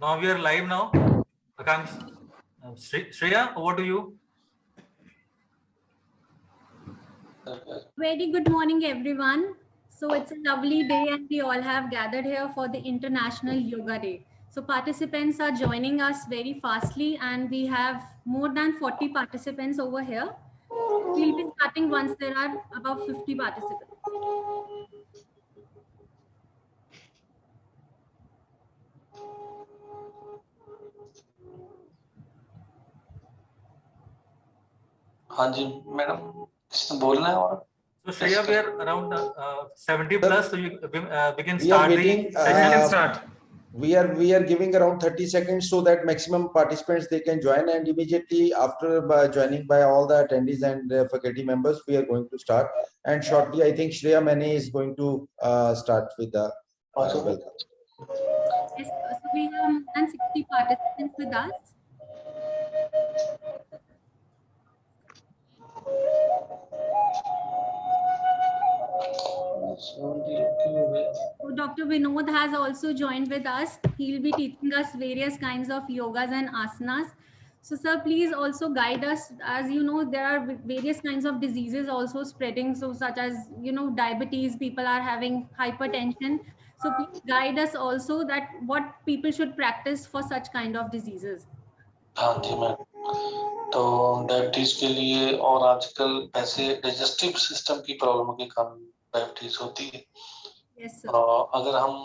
Now we are live now. Akansh, Shreya, over to you. Very good morning, everyone. So it's a lovely day and we all have gathered here for the International Yoga Day. So participants are joining us very fastly and we have more than 40 participants over here. We'll be starting once there are about 50 participants. हाँ जी madam, किसने बोलना है? और So Shreya, we are around 70 plus, so we can We are start waiting, the session. we can start. We are giving around 30 seconds so that maximum participants they can join, and immediately after joining by all the attendees and faculty members, we are going to start. And shortly, I think Shreya Mane is going to start with the welcome. Yes, so we have more than 60 participants with us. So Dr. Vinod has also joined with us. He'll be teaching us various kinds of yogas and asanas. So sir, please also guide us. As you know, there are various kinds of diseases also spreading. So such as, diabetes, people are having hypertension. So please guide us also that what people should practice for such kind of diseases. हाँ जी ma'am, तो diabetes के लिए और आजकल ऐसे digestive system की problem के कारण डायबिटीज होती है। Yes, sir. अगर हम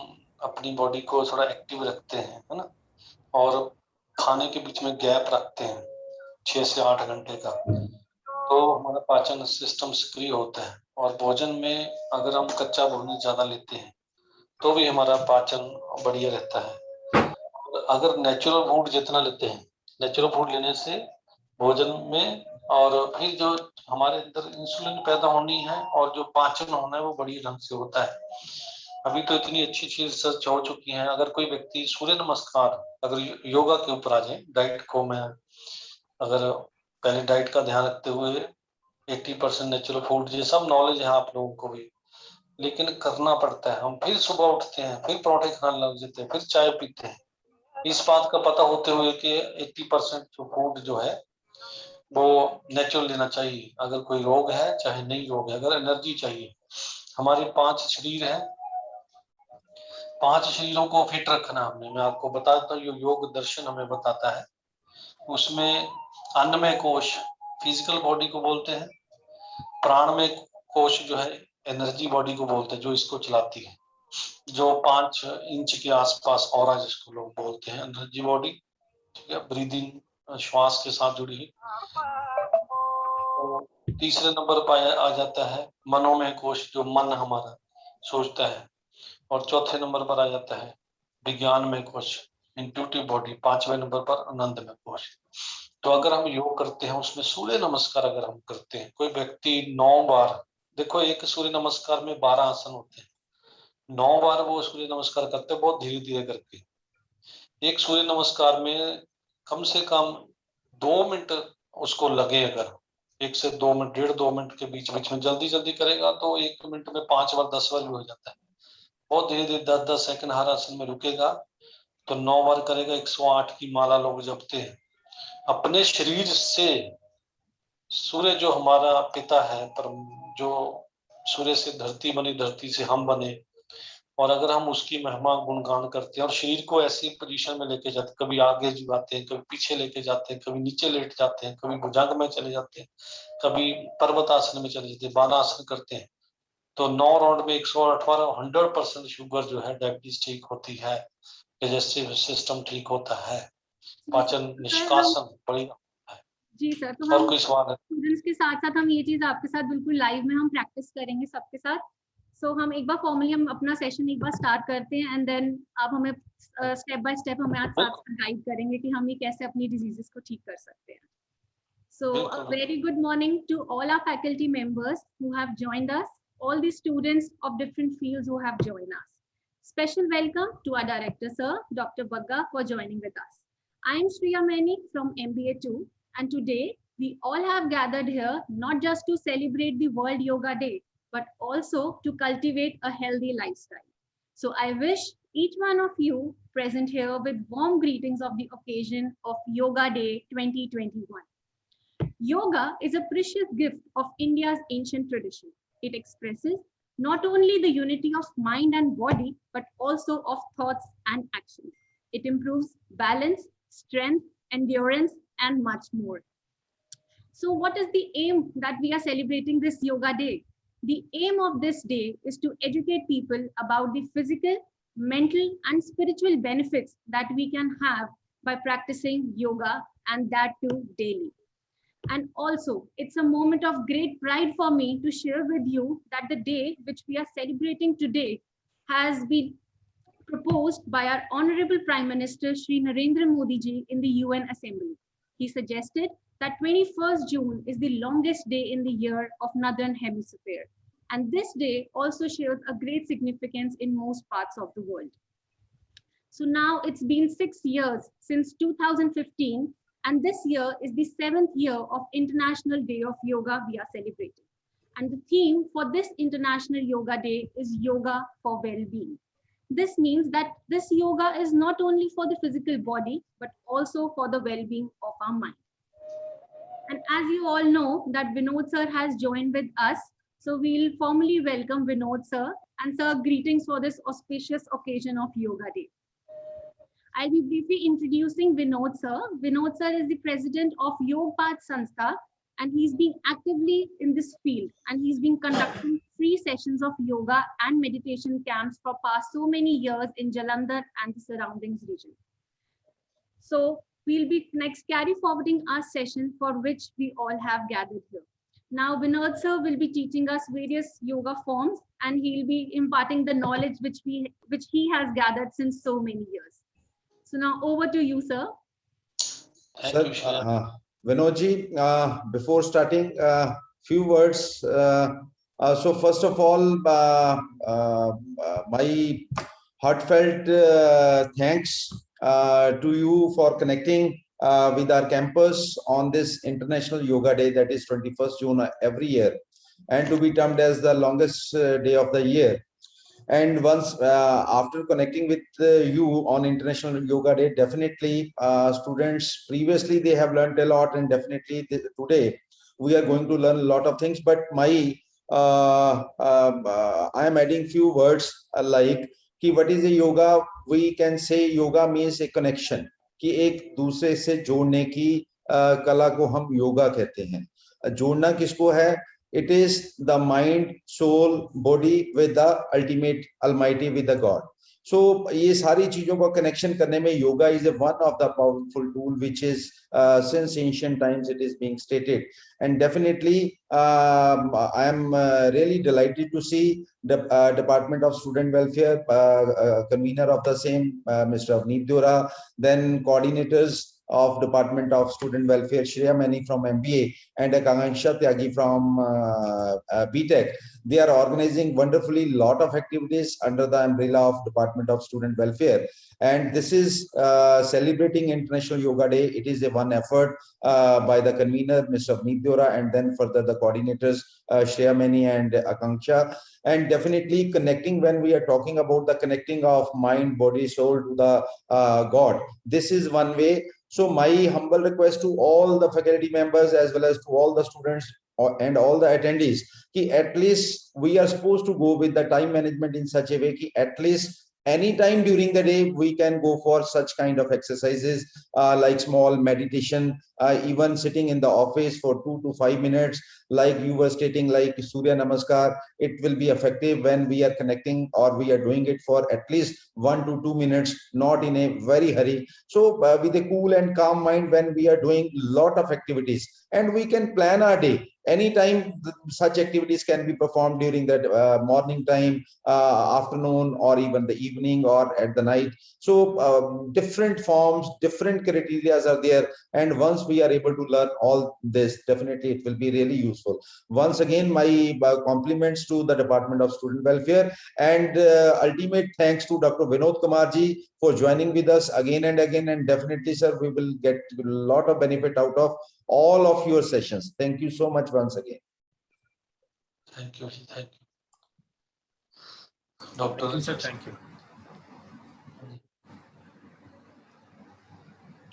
अपनी बॉडी को थोड़ा एक्टिव रखते हैं, है ना, और खाने के बीच में गैप रखते हैं 6 से 8 घंटे का, तो हमारा पाचन सिस्टम सक्रिय होता है। और भोजन में अगर हम कच्चा भोजन ज्यादा लेते हैं तो भी हमारा पाचन बढ़िया रहता है। अगर नेचुरल फूड जितना लेते हैं, नेचुरल फूड लेने से भोजन में, और फिर जो हमारे अंदर इंसुलिन पैदा होनी है और जो पाचन होना है वो बढ़िया ढंग से होता है। अभी तो इतनी अच्छी रिसर्च हो चुकी है। अगर कोई व्यक्ति सूर्य नमस्कार, अगर योगा के ऊपर आ जाए, डाइट को मैं अगर पहले डाइट का ध्यान रखते हुए 80% नेचुरल फूड, ये सब नॉलेज है आप लोगों को भी, लेकिन करना पड़ता है। हम फिर सुबह उठते हैं, फिर परोठे खाने लग जाते हैं, फिर चाय पीते हैं, इस बात का पता होते हुए कि 80% जो फूड जो है वो नेचुरल लेना चाहिए। अगर कोई रोग है चाहे नहीं रोग है, अगर एनर्जी चाहिए, हमारे 5 शरीर हैं, 5 शरीरों को फिट रखना हमने। मैं आपको बताता हूँ, योग दर्शन हमें बताता है। उसमें अन्नमय कोश फिजिकल बॉडी को बोलते हैं, प्राणमय कोश जो है एनर्जी बॉडी को बोलते हैं, जो इसको चलाती है, जो 5 इंच के आसपास ऑरा जिसको लोग बोलते हैं, एनर्जी बॉडी, ठीक है, ब्रीदिंग श्वास के साथ जुड़ी है। तो तीसरे नंबर पर आ जाता है मनोमय कोश, जो मन हमारा सोचता है, और चौथे नंबर पर आ जाता है विज्ञानमय कोश, इंट्यूटिव बॉडी। 5वें नंबर पर आनंदमय कोश। तो अगर हम योग करते हैं, उसमें सूर्य नमस्कार अगर हम करते हैं, कोई व्यक्ति 9 बार, देखो एक सूर्य नमस्कार में 12 आसन होते हैं, 9 बार वो सूर्य नमस्कार करते हैं, बहुत धीरे धीरे करके। एक सूर्य नमस्कार में कम से कम 2 मिनट उसको लगे, अगर 1 से 2 मिनट, 1.5-2 मिनट के बीच बीच में जल्दी जल्दी करेगा तो 1 मिनट में 5 बार 10 बार भी हो जाता है। बहुत धीरे धीरे 10-10 सेकंड हर आसन में रुकेगा तो 9 बार करेगा। 108 की माला लोग जपते हैं। अपने शरीर से सूर्य जो हमारा पिता है, पर जो सूर्य से धरती बनी, धरती से हम बने, और अगर हम उसकी महिमा गुणगान करते हैं और शरीर को ऐसी पोजीशन में लेके जाते, कभी आगे झुकाते हैं, कभी पीछे लेके जाते हैं, कभी नीचे लेट जाते हैं, कभी भुजंग में चले जाते हैं, कभी पर्वत आसन में चले जाते हैं, बाणासन करते हैं, तो 9 राउंड में 118 100% शुगर जो है डायबिटीज ठीक होती है, डाइजेस्टिव सिस्टम ठीक होता है, पाचन निष्कासन बढ़िया है। जी सर, तो और हम कोई सवाल है? स्टूडेंट्स के साथ साथ हम ये चीज आपके साथ बिल्कुल लाइव में हम प्रैक्टिस करेंगे सबके साथ। सो हम एक बार फॉर्मली हम अपना सेशन एक बार स्टार्ट करते हैं एंड देन आप हमें स्टेप बाय स्टेप हमें आज साथ गाइड करेंगे कि हम ये कैसे अपनी डिजीजेस को ठीक कर सकते हैं। So a very good morning to all our faculty members who have joined us, all the students of different fields who have joined us. Special welcome to our director sir, Dr. Bagga, for joining with us. I am Shreya Mane from MBA 2, and today we all have gathered here not just to celebrate the World Yoga Day, but also to cultivate a healthy lifestyle. So I wish each one of you present here with warm greetings of the occasion of Yoga Day 2021. Yoga is a precious gift of India's ancient tradition. It expresses not only the unity of mind and body, but also of thoughts and actions. It improves balance, strength, endurance, and much more. So what is the aim that we are celebrating this Yoga Day? The aim of this day is to educate people about the physical, mental, and spiritual benefits that we can have by practicing yoga, and that too daily. And also, it's a moment of great pride for me to share with you that the day which we are celebrating today has been proposed by our Honorable Prime Minister Shri Narendra Modi ji in the UN Assembly. He suggested that 21st June is the longest day in the year of Northern Hemisphere. And this day also shares a great significance in most parts of the world. So now it's been 6 years since 2015, and this year is the 7th year of International Day of Yoga we are celebrating. And the theme for this International Yoga Day is Yoga for Well-being. This means that this yoga is not only for the physical body, but also for the well-being of our mind. And as you all know that Vinod sir has joined with us, so we'll formally welcome Vinod sir. And sir, greetings for this auspicious occasion of Yoga Day. I'll be briefly introducing Vinod sir. Vinod sir is the president of Yogpath Sanstha, and he's been actively in this field, and he's been conducting free sessions of yoga and meditation camps for past so many years in Jalandhar and the surroundings region. So we'll be next carry forwarding our session for which we all have gathered here. Now Vinod sir will be teaching us various yoga forms, and he'll be imparting the knowledge which he has gathered since so many years. So now over to you, sir. Thank Sir, you, Shreya. Vinodji, before starting, few words. So first of all, my heartfelt thanks to you for connecting with our campus on this International Yoga Day, that is 21st June every year, and to be termed as the longest day of the year. And once after connecting with you on International Yoga Day, definitely students previously they have learned a lot, and definitely today we are going to learn a lot of things. But I am adding few words like कि what is a yoga? We can say yoga means a connection, कि एक दूसरे से जोड़ने की कला को हम योगा कहते हैं. जोड़ना किसको है? It is the mind, soul, body with the ultimate Almighty, with the God. So ये सारी चीजों को connection करने में yoga is one of the powerful tool which is since ancient times it is being stated. And definitely I am really delighted to see the Department of Student Welfare, convener of the same, Mr. Avneet Deora, then coordinators of Department of Student Welfare, Shreya Mani from MBA and Akanksha Tyagi from BTech. They are organizing wonderfully lot of activities under the umbrella of Department of Student Welfare. And this is celebrating International Yoga Day. It is a one effort by the convener, Mr. Avneet Deora, and then further the coordinators, Shreya Mani and Akanksha. And definitely connecting, when we are talking about the connecting of mind, body, soul to the God, this is one way. So my humble request to all the faculty members as well as to all the students and all the attendees, कि at least we are supposed to go with the time management in such a way कि at least any time during the day we can go for such kind of exercises like small meditation, even sitting in the office for 2 to 5 minutes, like you were stating, like Surya Namaskar. It will be effective when we are connecting or we are doing it for at least 1 to 2 minutes, not in a very hurry. So with a cool and calm mind, when we are doing lot of activities, and we can plan our day. Anytime such activities can be performed during the morning time, afternoon, or even the evening or at the night. So different forms, different criteria are there. And once we are able to learn all this, definitely it will be really useful. Once again, my compliments to the Department of Student Welfare, and ultimate thanks to Dr. Vinod Kumar ji for joining with us again and again. And definitely, sir, we will get a lot of benefit out of all of your sessions. Thank you so much once again. Thank you. Thank you. Dr. Thank you, sir. Thank you.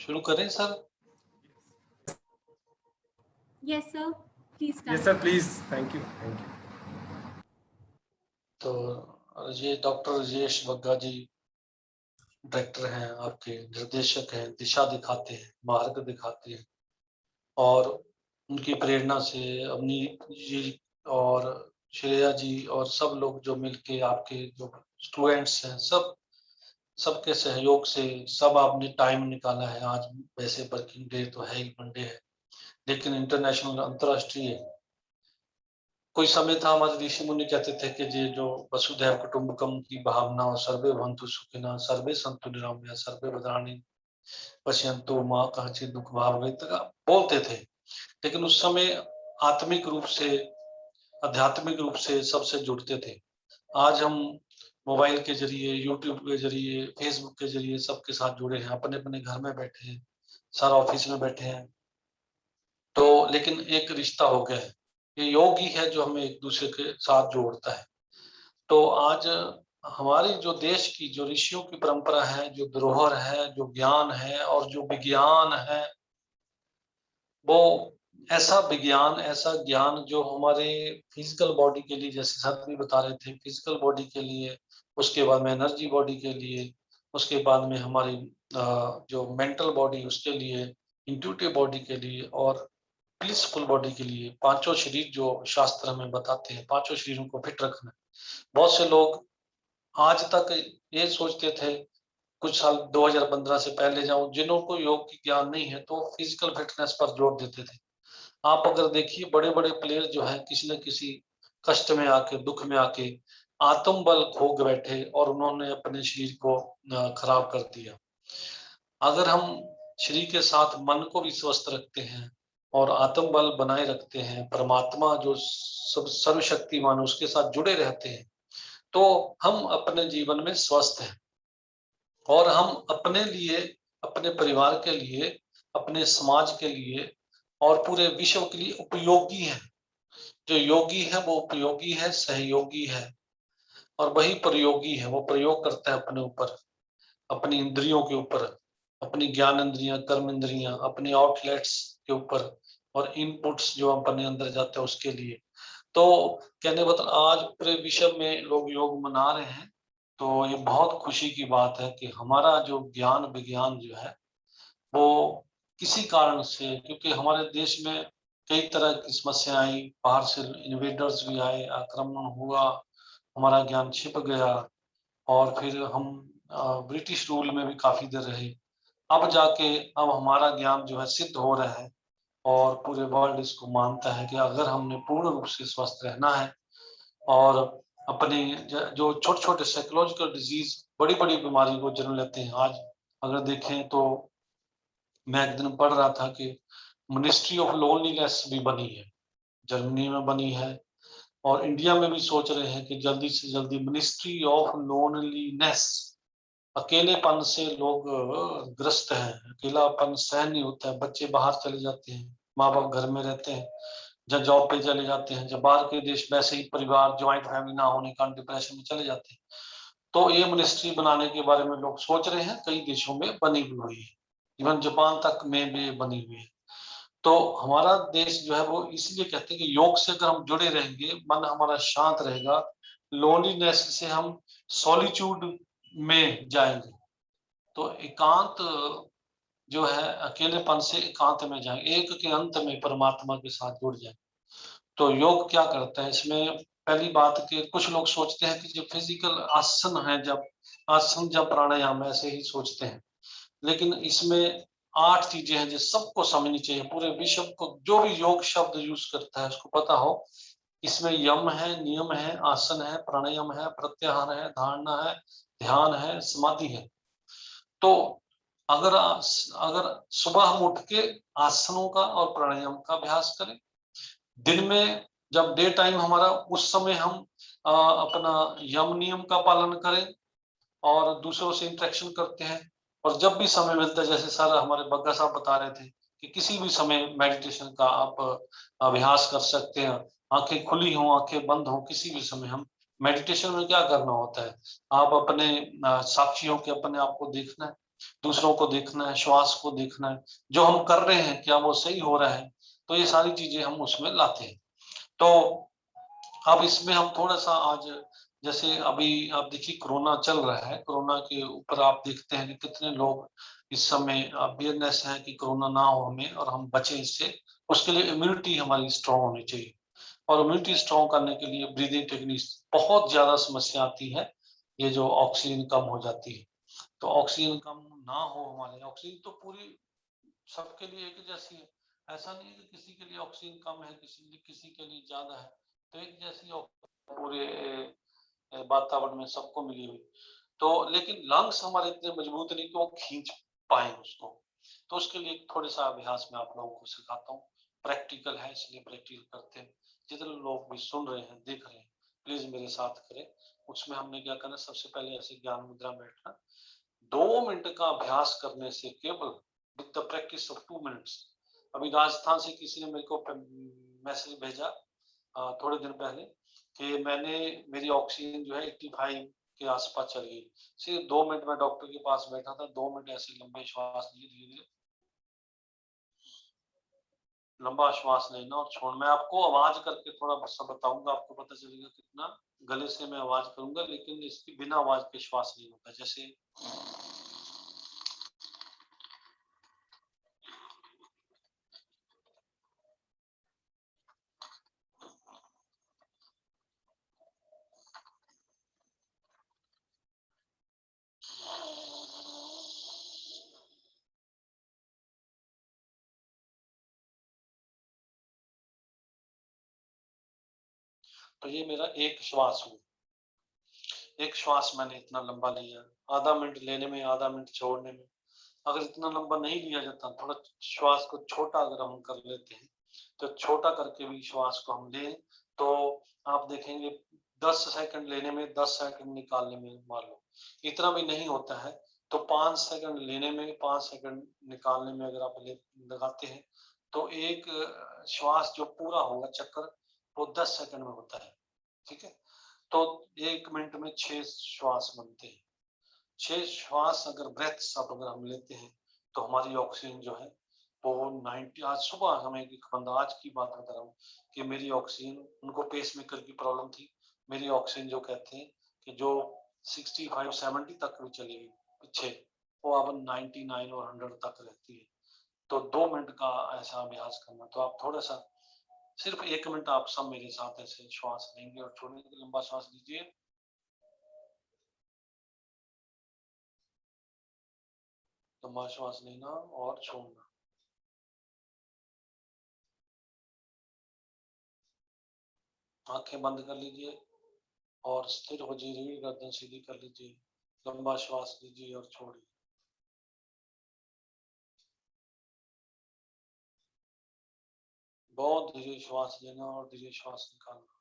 शुरू करें sir? Yes, sir. Please start. Yes, sir, please. Thank you. Thank you. तो ये doctor Rajesh Bagga जी director हैं, आपके निर्देशक हैं, दिशा दिखाते हैं, मार्ग दिखाते हैं, और उनकी प्रेरणा से अवनी जी और श्रेया जी और सब लोग जो मिलके आपके जो स्टूडेंट्स हैं, सबके सहयोग से सब आपने टाइम निकाला है। आज वैसे वर्किंग डे तो है ही, मंडे है, लेकिन इंटरनेशनल अंतर्राष्ट्रीय कोई समय था हमारे ऋषि मुनि कहते थे कि ये जो वसुधैव कुटुंबकम की भावना और सर्वे भवन्तु सुखिनः सर्वे सन्तु निरामया सर्वे भद्राणि पश्यन्तु मां कश्चित् दुख भाग बोलते थे, लेकिन उस समय आत्मिक रूप से, आध्यात्मिक रूप से सबसे जुड़ते थे। आज हम मोबाइल के जरिए, यूट्यूब के जरिए, फेसबुक के जरिए सबके साथ जुड़े हैं, अपने अपने घर में बैठे हैं, सारा ऑफिस में बैठे हैं, तो लेकिन एक रिश्ता हो गया है। ये योग ही है जो हमें एक दूसरे के साथ जोड़ता है। तो आज हमारी जो देश की जो ऋषियों की परंपरा है, जो धरोहर है, जो ज्ञान है और जो विज्ञान है, वो ऐसा विज्ञान, ऐसा ज्ञान जो हमारे फिजिकल बॉडी के लिए, जैसे सर भी बता रहे थे, फिजिकल बॉडी के लिए, उसके बाद में एनर्जी बॉडी के लिए, उसके बाद में हमारी जो मेंटल बॉडी उसके लिए, इंट्यूटिव बॉडी के लिए और पीसफुल बॉडी के लिए, पांचों शरीर जो शास्त्र हमें बताते हैं, पांचों शरीरों को फिट रखना। बहुत से लोग आज तक ये सोचते थे, कुछ साल 2015 से पहले जाऊं, जिन्हों को योग की ज्ञान नहीं है तो फिजिकल फिटनेस पर जोर देते थे। आप अगर देखिए बड़े बड़े प्लेयर जो है, किसी न किसी कष्ट में आके, दुख में आके आत्म बल खो बैठे और उन्होंने अपने शरीर को खराब कर दिया। अगर हम शरीर के साथ मन को भी स्वस्थ रखते हैं और आत्म बल बनाए रखते हैं, परमात्मा जो सब सर्वशक्तिमान उसके साथ जुड़े रहते हैं, तो हम अपने जीवन में स्वस्थ हैं और हम अपने लिए, अपने परिवार के लिए, अपने समाज के लिए और पूरे विश्व के लिए उपयोगी है। जो योगी है वो उपयोगी है, सहयोगी है, और वही प्रयोगी है, वो प्रयोग करता है अपने ऊपर, अपनी इंद्रियों के ऊपर, अपनी ज्ञान इंद्रियां, कर्म इंद्रियां, अपने आउटलेट्स के ऊपर और इनपुट्स जो अपने अंदर जाते हैं उसके लिए। तो कहने मतलब आज पूरे विश्व में लोग योग मना रहे हैं, तो ये बहुत खुशी की बात है कि हमारा जो ज्ञान विज्ञान जो है वो किसी कारण से, क्योंकि हमारे देश में कई तरह की समस्या आई, बाहर से इन्वेडर्स भी आए, आक्रमण हुआ, हमारा ज्ञान छिप गया और फिर हम ब्रिटिश रूल में भी काफी देर रहे। अब जाके अब हमारा ज्ञान जो है सिद्ध हो रहा है और पूरे वर्ल्ड इसको मानता है कि अगर हमने पूर्ण रूप से स्वस्थ रहना है और अपने जो छोटे छोटे साइकोलॉजिकल डिजीज, बड़ी बड़ी बीमारी को जन्म लेते हैं। आज अगर देखें तो मैं एक दिन पढ़ रहा था कि मिनिस्ट्री ऑफ लोनलीनेस भी बनी है, जर्मनी में बनी है, और इंडिया में भी सोच रहे हैं कि जल्दी से जल्दी मिनिस्ट्री ऑफ लोनलीनेस। अकेलेपन से लोग ग्रस्त हैं, अकेलापन सहन नहीं होता है, बच्चे बाहर चले जाते हैं, माँ बाप घर में रहते हैं, जब जॉब पे चले जाते हैं, जब बाहर के देश वैसे ही परिवार ज्वाइंट फैमिली ना होने का डिप्रेशन में चले जाते हैं। तो ये मिनिस्ट्री बनाने के बारे में लोग सोच रहे हैं, कई देशों में बनी भी हुई है, इवन जापान तक में भी बनी हुई है। तो हमारा देश जो है वो इसलिए कहते हैं कि योग से अगर हम जुड़े रहेंगे, मन हमारा शांत रहेगा, लोनलीनेस से हम सॉलिट्यूड में जाएंगे, तो एकांत जो है, अकेलेपन से एकांत में जाएंगे, एक के अंत में परमात्मा के साथ जुड़ जाएंगे। तो योग क्या करता है इसमें? पहली बात कि कुछ लोग सोचते हैं कि जो फिजिकल आसन है, जब आसन जब प्राणायाम ऐसे ही सोचते हैं, लेकिन इसमें 8 चीजें हैं जो सबको समझनी चाहिए। पूरे विश्व को जो भी योग शब्द यूज करता है उसको पता हो, इसमें यम है, नियम है, आसन है, प्राणायाम है, प्रत्याहार है, धारणा है, ध्यान है, समाधि है। तो अगर सुबह हम उठ के आसनों का और प्राणायाम का अभ्यास करें, दिन में जब डे टाइम हमारा, उस समय हम अपना यम नियम का पालन करें और दूसरों से इंटरेक्शन करते हैं, और जब भी समय मिलता है, जैसे सर हमारे बग्गा साहब बता रहे थे कि किसी भी समय मेडिटेशन का आप अभ्यास कर सकते हैं, आंखें खुली हो, आंखें बंद हो, किसी भी समय हम मेडिटेशन में क्या करना होता है, आप अपने साक्षी होकर अपने आप को देखना है, दूसरों को देखना है, श्वास को देखना है, जो हम कर रहे हैं क्या वो सही हो रहा है, तो ये सारी चीजें हम उसमें लाते हैं। तो अब इसमें हम थोड़ा सा आज, जैसे अभी आप देखिए कोरोना चल रहा है, कोरोना के ऊपर आप देखते हैं कि कितने लोग इस समय अवेयरनेस है कि कोरोना ना हो हमें और हम बचें इससे। उसके लिए इम्यूनिटी हमारी स्ट्रांग होनी चाहिए, और इम्यूनिटी स्ट्रांग करने के लिए ब्रीदिंग टेक्निक्स बहुत ज्यादा समस्या आती है, ये जो ऑक्सीजन कम हो जाती है। तो ऑक्सीजन कम ना हो हमारे, ऑक्सीजन तो पूरी सबके लिए एक जैसी है, ऐसा नहीं है कि किसी के लिए ऑक्सीजन कम है, किसी के लिए ज्यादा है, तो एक जैसी पूरे वातावरण में सबको मिली हुई। तो लेकिन लंग्स हमारे इतने मजबूत नहीं कि वो खींच पाए उसको, तो उसके लिए थोड़े सा अभ्यास में आप लोगों को सिखाता हूँ। प्रैक्टिकल है इसलिए प्रैक्टिकल करते हैं। जितने लोग भी सुन रहे हैं देख रहे हैं प्लीज मेरे साथ करें। उसमें हमने क्या करना, सबसे पहले ऐसे ज्ञान मुद्रा में बैठना, 2 मिनट का अभ्यास करने से, केवल with the practice of 2 minutes. अभी राजस्थान से किसी ने मेरे को मैसेज भेजा थोड़े दिन पहले कि मेरी ऑक्सीजन जो है 85 के आसपास चल गई। सिर्फ 2 मिनट में डॉक्टर के पास बैठा था, 2 मिनट ऐसे लंबे श्वास लिए, धीरे धीरे लंबा श्वास लेना और छोड़ना। मैं आपको आवाज करके थोड़ा सा बताऊंगा, आपको पता चलेगा कितना गले से मैं आवाज करूंगा, लेकिन इसकी बिना आवाज के श्वास नहीं होता। जैसे तो ये मेरा एक श्वास हुआ, एक श्वास मैंने इतना लंबा लिया, आधा मिनट लेने में, आधा मिनट छोड़ने में। अगर इतना लंबा नहीं लिया जाता, थोड़ा श्वास को छोटा अगर हम कर लेते हैं, तो छोटा करके भी श्वास को हम लें, तो आप देखेंगे 10 सेकंड लेने में, 10 सेकंड निकालने में, मान लो इतना भी नहीं होता है, तो 5 सेकंड लेने में, 5 सेकंड निकालने में अगर आप लगाते हैं, तो एक श्वास जो पूरा होगा चक्कर वो 10 सेकंड में होता है। ठीक है, तो 1 मिनट में 6 श्वास बनते हैं। 6 श्वास अगर ब्रेथ्स अब अगर हम लेते हैं, तो हमारी ऑक्सीजन जो है वो 90, आज सुबह हमें एक बंदा, आज की बात बता रहा हूँ कि मेरी ऑक्सीजन, उनको पेस मेकर की प्रॉब्लम थी, मेरी ऑक्सीजन जो कहते हैं कि जो 65-70 तक भी चली गई पीछे, वो अब 99 और 100 तक रहती है। तो 2 मिनट का ऐसा अभ्यास करना। तो आप थोड़ा सा, सिर्फ 1 मिनट आप सब मेरे साथ ऐसे श्वास लेंगे और छोड़ेंगे। लंबा श्वास लीजिए, लंबा श्वास लेना और छोड़ना। आंखें बंद कर लीजिए और स्थिर हो जाइए, रीढ़ गर्दन सीधी कर लीजिए, लंबा श्वास लीजिए और छोड़िए। बहुत धीरे श्वास लेना और धीरे श्वास निकालना।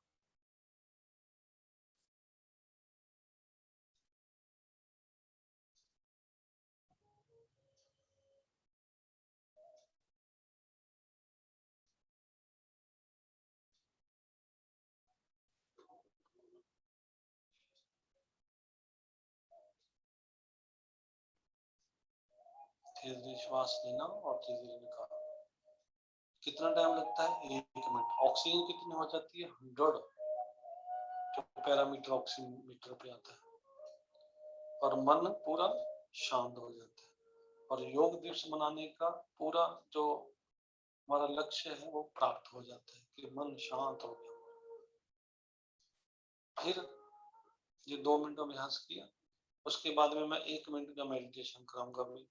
धीरे धीरे श्वास लेना और धीरे धीरे निकालना। कितना टाइम लगता है? 1 मिनट। ऑक्सीजन कितनी हो जाती है? 100, जो पैरामीटर ऑक्सीजन मीटर पे आता है, और मन पूरा शांत हो जाता है। और योग दिवस मनाने का पूरा जो हमारा लक्ष्य है वो प्राप्त हो जाता है कि मन शांत हो गया। फिर ये 2 मिनट अभ्यास किया, उसके बाद में मैं 1 मिनट का मेडिटेशन कराऊंगा। भी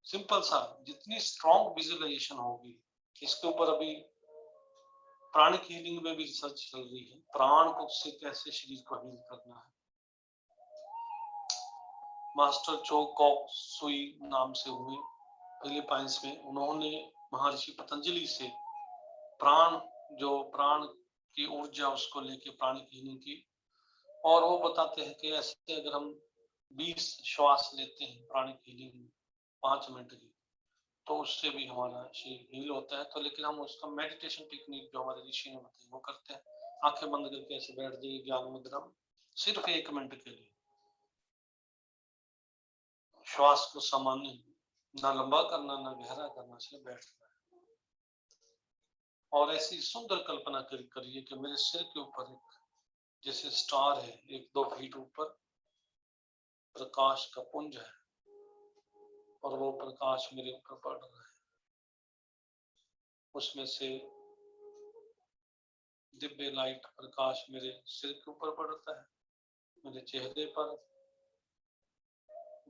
सिंपल सा, जितनी स्ट्रॉन्ग विजुअलाइजेशन होगी, इसके ऊपर अभी प्राणिक हीलिंग में भी रिसर्च चल रही है, प्राण को से कैसे शरीर को हील करना है। मास्टर चो कॉक सुई नाम से हुए फिलीपाइंस में, उन्होंने महर्षि पतंजलि से प्राण, जो प्राण की ऊर्जा उसको लेके प्राणिक हीलिंग की, और वो बताते हैं कि ऐसे अगर हम 20 श्वास लेते हैं प्राणिक हीलिंग 5 मिनट की, तो उससे भी हमारा शरीर हील होता है। तो लेकिन हम उसका मेडिटेशन टेक्निक जो हमारे ऋषि ने बताई वो करते हैं। आंखें बंद करके ऐसे बैठ जाइए ज्ञान मुद्रा में, सिर्फ 1 मिनट के लिए श्वास को सामान्य, ना लंबा करना ना गहरा करना, सिर्फ बैठना है। और ऐसी सुंदर कल्पना करिए कि मेरे सिर के ऊपर एक जैसे स्टार है, 1-2 फीट ऊपर प्रकाश का पुंज है और वो प्रकाश मेरे ऊपर पड़ रहा है। उसमें से दिव्य लाइट प्रकाश मेरे सिर के ऊपर पड़ता है, मेरे चेहरे पर,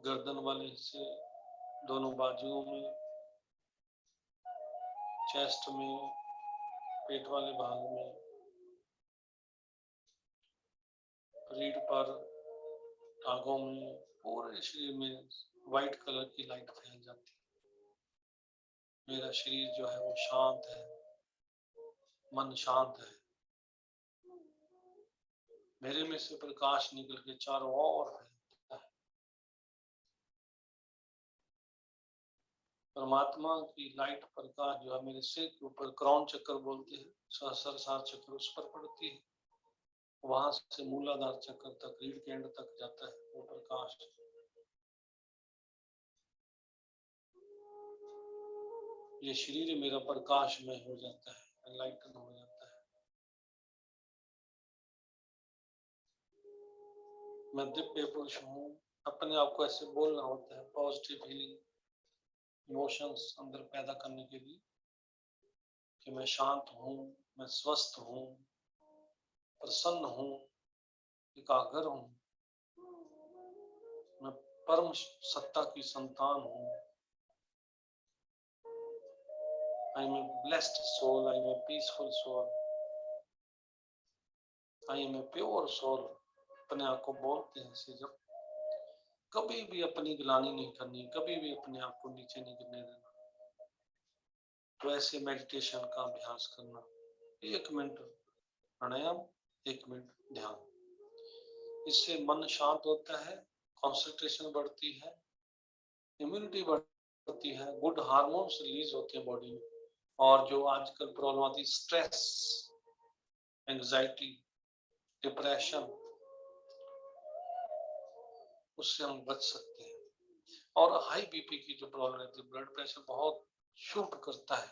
गर्दन वाले हिस्से, दोनों बाजुओं में, चेस्ट में, पेट वाले भाग में, रीढ़ पर, टांगों में, पूरे शरीर में व्हाइट कलर की लाइट फैल जाती है। मेरा शरीर जो है वो शांत है, मन शांत है। मेरे में से प्रकाश निकल के चारों ओर फैलता है। परमात्मा की लाइट प्रकाश जो है मेरे सिर के ऊपर क्राउन चक्र बोलते हैं, सहस्त्रसार चक्र, उस पर पड़ती है। वहां से मूलाधार चक्र तक, रीढ़ के एंड तक जाता है वो प्रकाश। ये शरीर मेरा प्रकाश में हो जाता है, एनलाइटन हो जाता है। मैं दिव्य पुरुष हूँ। अपने आप को ऐसे बोलना होता है, पॉजिटिव फीलिंग, इमोशंस अंदर पैदा करने के लिए कि मैं शांत हूँ, मैं स्वस्थ हूँ, प्रसन्न हूँ, एकाग्र हूँ, मैं परम सत्ता की संतान हूँ। I am a blessed soul, I am a peaceful soul, I am a pure soul। अपने आप को बोलते हैं से जब कभी भी अपनी गिलानी नहीं करनी, कभी भी अपने आप को नीचे नहीं गिरने देना। तो ऐसे मेडिटेशन का अभ्यास करना, 1 मिनट प्राणायाम, 1 मिनट ध्यान। इससे मन शांत होता है, कंसंट्रेशन बढ़ती है, इम्यूनिटी बढ़ती है, गुड हार्मोन्स रिलीज होते हैं बॉडी में। और जो आजकल प्रॉब्लम आती है, स्ट्रेस, एंजाइटी, डिप्रेशन, उससे हम बच सकते हैं। और हाई बीपी की जो प्रॉब्लम रहती है, ब्लड प्रेशर बहुत शूट करता है,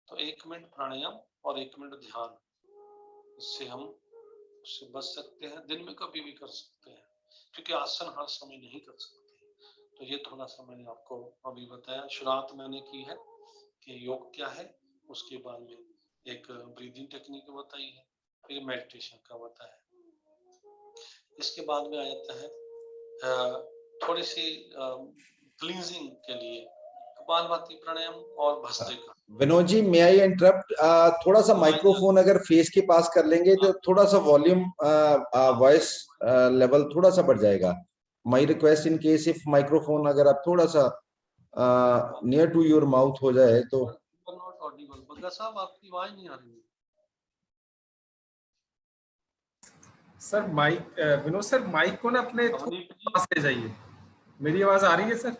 तो 1 मिनट प्राणायाम और 1 मिनट ध्यान, इससे हम उससे बच सकते हैं। दिन में कभी भी कर सकते हैं, क्योंकि आसन हर समय नहीं कर सकते। तो ये थोड़ा सा मैंने आपको अभी बताया, शुरुआत मैंने की है कि योग क्या है, उसके बाद में एक ब्रीदिंग टेक्निक बताई है, फिर मेडिटेशन का बताया। इसके बाद में आ जाता है थोड़ी सी क्लींजिंग के लिए कपालभाति प्राणायाम और भस्त्रिका। विनोद जी, मे आई इंटरप्ट? थोड़ा सा माइक्रोफोन अगर फेस के पास कर लेंगे तो थोड़ा सा वॉल्यूम, वॉइस लेवल थोड़ा सा बढ़ जाएगा। My request, in case if microphone अगर आप थोड़ा सा नियर टू योर माउथ हो जाए तो। Not Audible. बग्गा साहब, आपकी आवाज नहीं आ रही है। Sir mike, Vinod sir mike को ना अपने पास ले जाइए। मेरी आवाज आ रही है सर?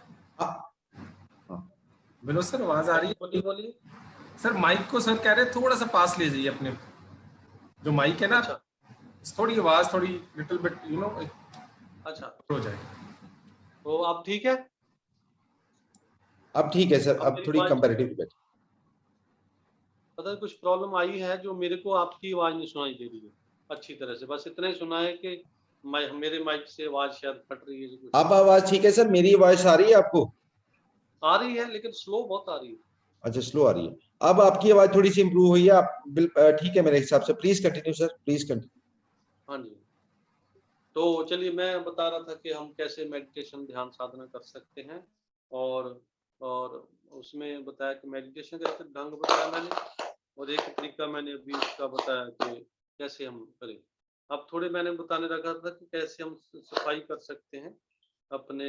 विनोद सर आवाज आ रही है? बोलिए। सर माइक को सर कह रहे हैं थोड़ा सा पास ले जाइए अपने, जो माइक है ना। अच्छा। थोड़ी आवाज थोड़ी लिटिल बिट अच्छा हो जाए। तो आप ठीक है? अब ठीक है सर, अब मेरी थोड़ी आवाज कंपैरेटिवली बेटर। पता है कुछ प्रॉब्लम आई है जो मेरे को आपकी आवाज नहीं सुनाई दे रही है अच्छी तरह से। बस इतना ही सुना है कि मेरे माइक से आवाज शायद फट रही है। कुछ अब आवाज ठीक है सर? मेरी आवाज आ रही है आपको? आ रही है लेकिन स्लो बहुत आ रही है। अच्छा, स्लो आ रही है। अब आपकी आवाज थोड़ी सी इंप्रूव हुई है, आप ठीक है मेरे हिसाब से। Please continue sir, please continue. हाँ जी, तो चलिए मैं बता रहा था कि हम कैसे मेडिटेशन ध्यान साधना कर सकते हैं। और उसमें बताया कि मेडिटेशन का एक ढंग बताया मैंने, और एक तरीका मैंने अभी उसका बताया कि कैसे हम करें। अब थोड़े मैंने बताने रखा था कि कैसे हम सफाई कर सकते हैं अपने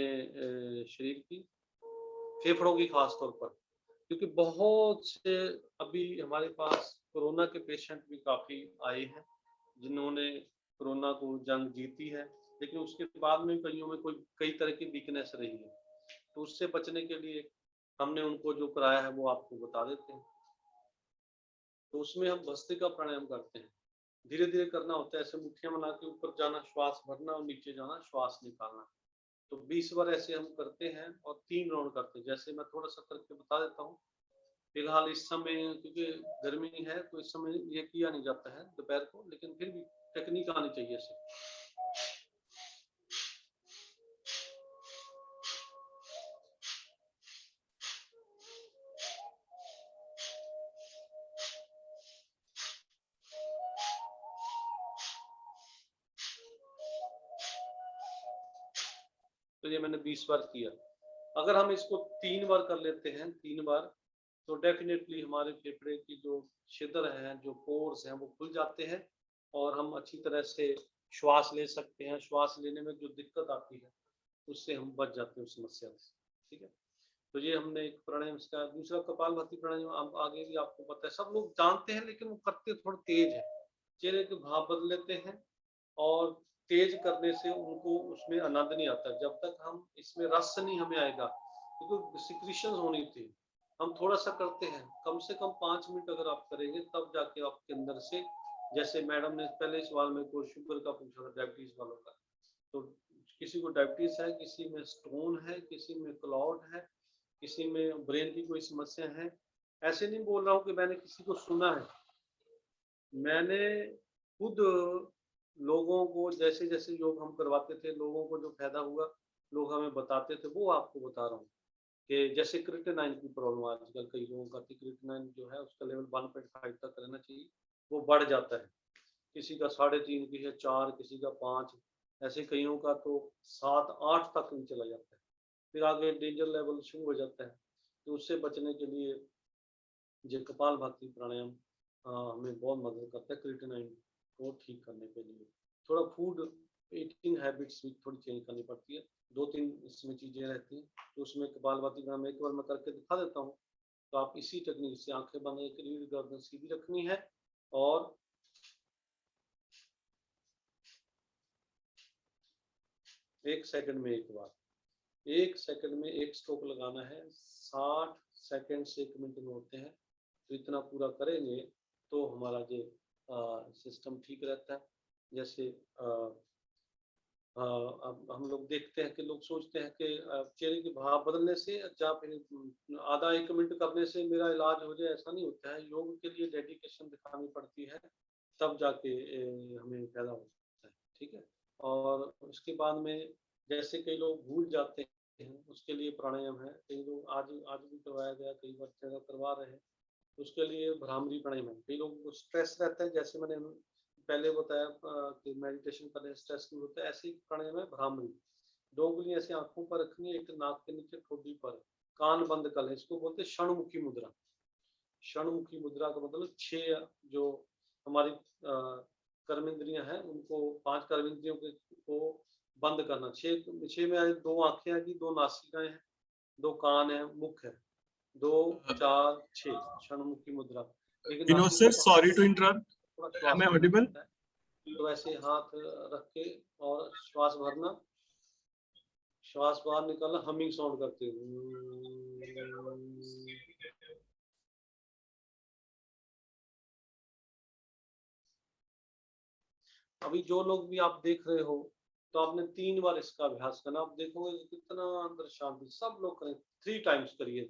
शरीर की, फेफड़ों की खास तौर पर, क्योंकि बहुत से अभी हमारे पास कोरोना के पेशेंट भी काफ़ी आए हैं जिन्होंने कोरोना को जंग जीती है, लेकिन उसके बाद में कईयों में कई तरह की वीकनेस रही है। तो उससे बचने के लिए हमने उनको जो कराया है वो आपको बता देते हैं। तो उसमें हम भस्त्रिका प्राणायाम करते हैं, धीरे धीरे करना होता है। ऐसे मुट्ठियां बना के ऊपर जाना, श्वास भरना, और नीचे जाना, श्वास निकालना। तो 20 बार ऐसे हम करते हैं और 3 राउंड करते हैं। जैसे मैं थोड़ा सा करके बता देता हूँ। फिलहाल इस समय क्योंकि गर्मी है तो इस समय ये किया नहीं जाता है दोपहर को, लेकिन फिर भी टेक्निक आनी चाहिए इसे। तो ये मैंने 20 बार किया। अगर हम इसको 3 बार कर लेते हैं, 3 बार, तो डेफिनेटली हमारे फेफड़े की जो छिद्र हैं, जो पोर्स हैं, वो खुल जाते हैं और हम अच्छी तरह से श्वास ले सकते हैं। श्वास लेने में जो दिक्कत आती है उससे हम बच जाते हैं, उस समस्या से। ठीक है, तो ये हमने एक प्राणायाम इसका। दूसरा कपालभाति प्राणायाम, अब आगे भी आपको पता है, सब लोग जानते हैं, लेकिन वो करते थोड़ा तेज है। चेहरे के भाव बदल लेते हैं और तेज करने से उनको उसमें आनंद नहीं आता जब तक हम इसमें रस नहीं हमें आएगा, क्योंकि सिक्रीशंस होनी थी। हम थोड़ा सा करते हैं, कम से कम 5 मिनट अगर आप करेंगे तब जाके आपके अंदर से, जैसे मैडम ने पहले सवाल में को शुगर का पूछा था, डायबिटीज वालों का, तो किसी को डायबिटीज है, किसी में स्टोन है, किसी में क्लॉट है, किसी में ब्रेन की कोई समस्या है। ऐसे नहीं बोल रहा हूँ कि मैंने किसी को सुना है, मैंने खुद लोगों को जैसे जैसे योग हम करवाते थे, लोगों को जो फायदा हुआ लोग हमें बताते थे, वो आपको बता रहा हूँ। कि जैसे क्रिएटिनिन की प्रॉब्लम आजकल कई लोगों का, क्रिएटिनिन जो है उसका लेवल 1.5 तक रहना चाहिए, वो बढ़ जाता है। किसी का 3.5, किसी का 4, किसी का 5, ऐसे कईयों का तो 7-8 तक नहीं चला जाता है। फिर आगे डेंजर लेवल शुरू हो जाता है। तो उससे बचने के लिए ये कपालभाति प्राणायाम हमें बहुत मदद करता है क्रिएटिनिन को ठीक करने के लिए। थोड़ा फूड ईटिंग हैबिट्स भी थोड़ी चेंज करनी पड़ती है, 2-3 इसमें चीजें रहती हैं। तो उसमें कपालभाति प्राणायाम एक बार मैं करके दिखा देता हूँ। तो आप इसी टेक्निक से आंखें बंद करके रीढ़ गर्दन सीधी रखनी है और 1 सेकंड में एक बार, 1 सेकंड में 1 स्ट्रोक लगाना है। 60 सेकंड से 1 मिनट में होते हैं। तो इतना पूरा करेंगे तो हमारा जो सिस्टम ठीक रहता है। जैसे अब हम लोग देखते हैं कि लोग सोचते हैं कि चेहरे के भाव बदलने से या फिर आधा 1 मिनट करने से मेरा इलाज हो जाए, ऐसा नहीं होता है। योग के लिए डेडिकेशन दिखानी पड़ती है, तब जाके हमें फायदा होता है। ठीक है, और उसके बाद में जैसे कई लोग भूल जाते हैं, उसके लिए प्राणायाम है। कई लोग आज भी करवाया गया, कई बार जगह करवा रहे हैं, उसके लिए भ्रामरी प्राणायाम है। कई लोगों को स्ट्रेस रहता है, जैसे मैंने पहले बताया कि मेडिटेशन करने स्ट्रेस नहीं होता है, ऐसे ही प्राणायाम है भ्रामरी। 2 उंगलियां ऐसे आंखों पर रखनी है, एक नाक के नीचे ठोडी पर, कान बंद कर लें। इसको बोलते हैं क्षणमुखी मुद्रा। क्षणमुखी मुद्रा का मतलब 6 जो हमारी कर्मेंद्रियां हैं, उनको 5 कर्मेंद्रियों को बंद करना। 6 में 2 आंखें हैं, 2 नासिकाएं हैं, 2 कान है, मुख है, 2, 4, 6 क्षणमुखी मुद्रा। लेकिन Vinod sir, sorry to interrupt, am I audible? तो ऐसे हाथ रख के और श्वास भरना, श्वास बाहर निकालना, हमिंग साउंड करते हुए। अभी जो लोग भी आप देख रहे हो, तो आपने 3 बार इसका अभ्यास करना। आप देखोगे कि कितना अंदर शांति। सब लोग करें, 3 टाइम्स करिए।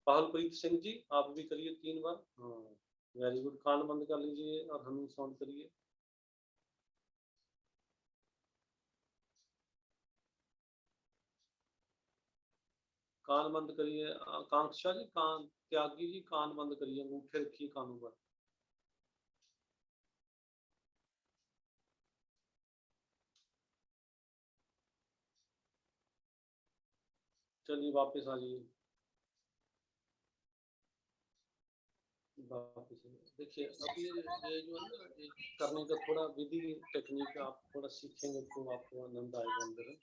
पाहलप्रीत सिंह जी, आप भी करिए 3 बार। हाँ, वेरी गुड। कान बंद कर लीजिए और हमिंग साउंड करिए। कान बंद करिए। आकांक्षा जी, कान, त्यागी जी, कान बंद करिए, अंगूठे रखिए कानों पर। चलिए वापस आ जाइए। देखिए, अभी ये जो है ना, ये करने का थोड़ा विधि टेक्निक आप थोड़ा सीखेंगे तो आपको आनंद आएगा अंदर।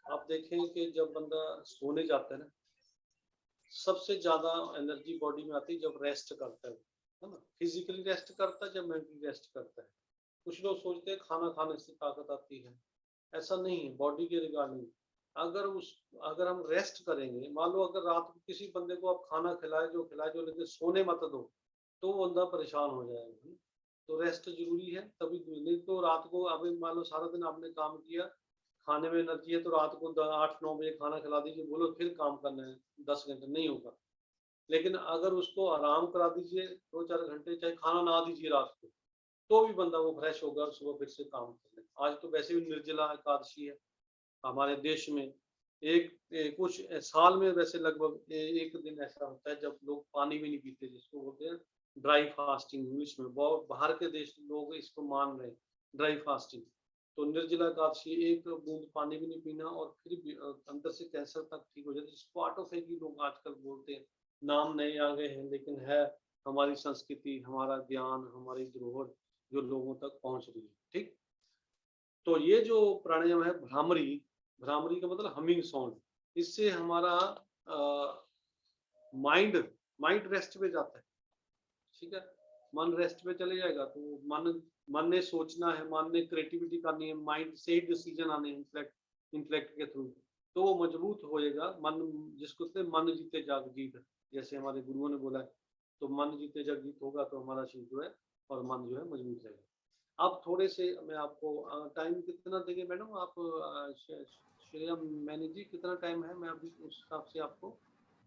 आप देखें कि जब बंदा सोने जाता है ना, सबसे ज्यादा एनर्जी बॉडी में आती है जब रेस्ट करता है ना। फिजिकली रेस्ट करता है, जब मेंटली रेस्ट करता है। कुछ लोग सोचते हैं खाना खाने से ताकत आती है, ऐसा नहीं है। बॉडी के रिगार्डिंग अगर हम रेस्ट करेंगे, मान लो अगर रात को किसी बंदे को आप खाना खिलाए जो लेकिन सोने मत दो, तो वो बंदा परेशान हो जाएगा। तो रेस्ट जरूरी है, तभी। नहीं तो रात को अभी मान लो सारा दिन आपने काम किया, खाने में एनर्जी है तो रात को 8-9 बजे खाना खिला दीजिए, बोलो फिर काम करना है 10 घंटे, नहीं होगा। लेकिन अगर उसको आराम करा दीजिए 2-4 घंटे, चाहे खाना ना दीजिए रात को, तो भी बंदा वो फ्रेश होगा और सुबह फिर से काम कर लेगा। आज तो वैसे भी निर्जला एकादशी है हमारे देश में। कुछ साल में वैसे लगभग एक दिन ऐसा होता है जब लोग पानी भी नहीं पीते, जिसको बोलते हैं ड्राई फास्टिंग इंग्लिश में। बहुत बाहर के देश लोग इसको मान रहे हैं ड्राई फास्टिंग। तो निर्जला एकादशी, एक बूंद पानी भी नहीं पीना और फिर भी अंदर से कैंसर तक ठीक हो जाता है, जिसको ऑटोफेगी लोग आजकल बोलते हैं। नाम नए आ गए हैं लेकिन है हमारी संस्कृति, हमारा ज्ञान, हमारी धरोहर जो लोगों तक पहुंच रही है। ठीक, तो ये जो प्राणायाम है भ्रामरी, भ्रामरी का मतलब हमिंग साउंड, इससे हमारा माइंड रेस्ट पे जाता है। ठीक है, मन रेस्ट पे चले जाएगा तो मन ने सोचना है, मन ने क्रिएटिविटी करनी है, माइंड से डिसीजन आने हैं इंटेलेक्ट के थ्रू, तो वो मजबूत होएगा। मन, जिसको कहते हैं मन जीते जाग जीत, जैसे हमारे गुरुओं ने बोला है, तो मन जीते जाग जीत होगा तो हमारा शरीर जो है और मन जो है मजबूत रहेगा। अब थोड़े से मैं आपको टाइम कितना देंगे मैडम आप, श्रेया मैनी जी कितना टाइम है, मैं अभी उस हिसाब से आपको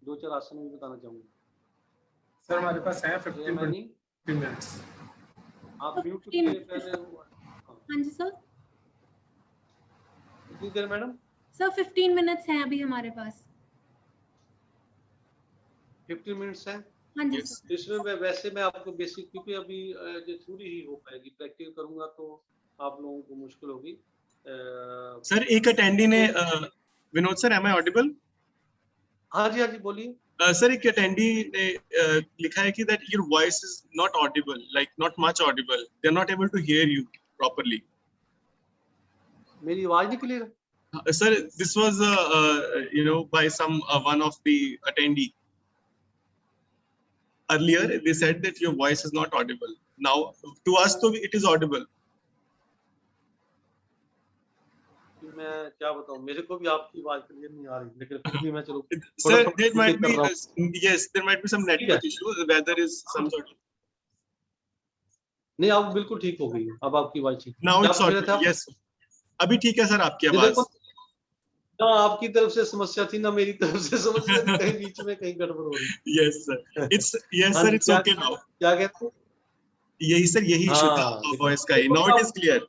2-4 आसन भी बताना चाहूंगा। सर हमारे पास है 15 मिनट्स। आप म्यूट के पहले हाँ जी सर। कितनी देर मैडम? सर 15 मिनट्स हैं अभी हमारे पास। 15 मिनट्स है। हाँ जी सर। इसमें वैसे मैं आपको बेसिक, क्योंकि अभी जो थ्योरी ही हो पाएगी, प्रैक्टिस करूंगा तो आप लोगों को मुश्किल होगी। सर एक अटेंडी ने Vinod sir, am I audible? हाँ जी बोलिए। सर एक अटेंडी ने लिखा है कि that your voice is not audible, like not much audible, they are not able to hear you properly. मेरी आवाज नहीं clear? Sir, this was by some one of the attendee. Earlier they said that your voice is not audible. Now to us तो it is audible. मैं क्या बताऊं, मेरे को भी आपकी आवाज क्लियर नहीं आ रही, लेकिन फिर भी मैं चलो Sir, there might be yes, there might be some network issue. The weather is some sort of. नहीं, अब बिल्कुल ठीक हो गई, अब आपकी आवाज ठीक। Now it's audible. Yes. अभी ठीक है सर आपकी आवाज। ना आपकी तरफ से समस्या थी ना मेरी तरफ से समस्या थी, कहीं बीच में कहीं गड़बड़ हो रही। Yes sir. Yes sir, it's okay now. क्या कहते हैं? यही सर, यही इशू था वॉइस का ही। Now it is clear.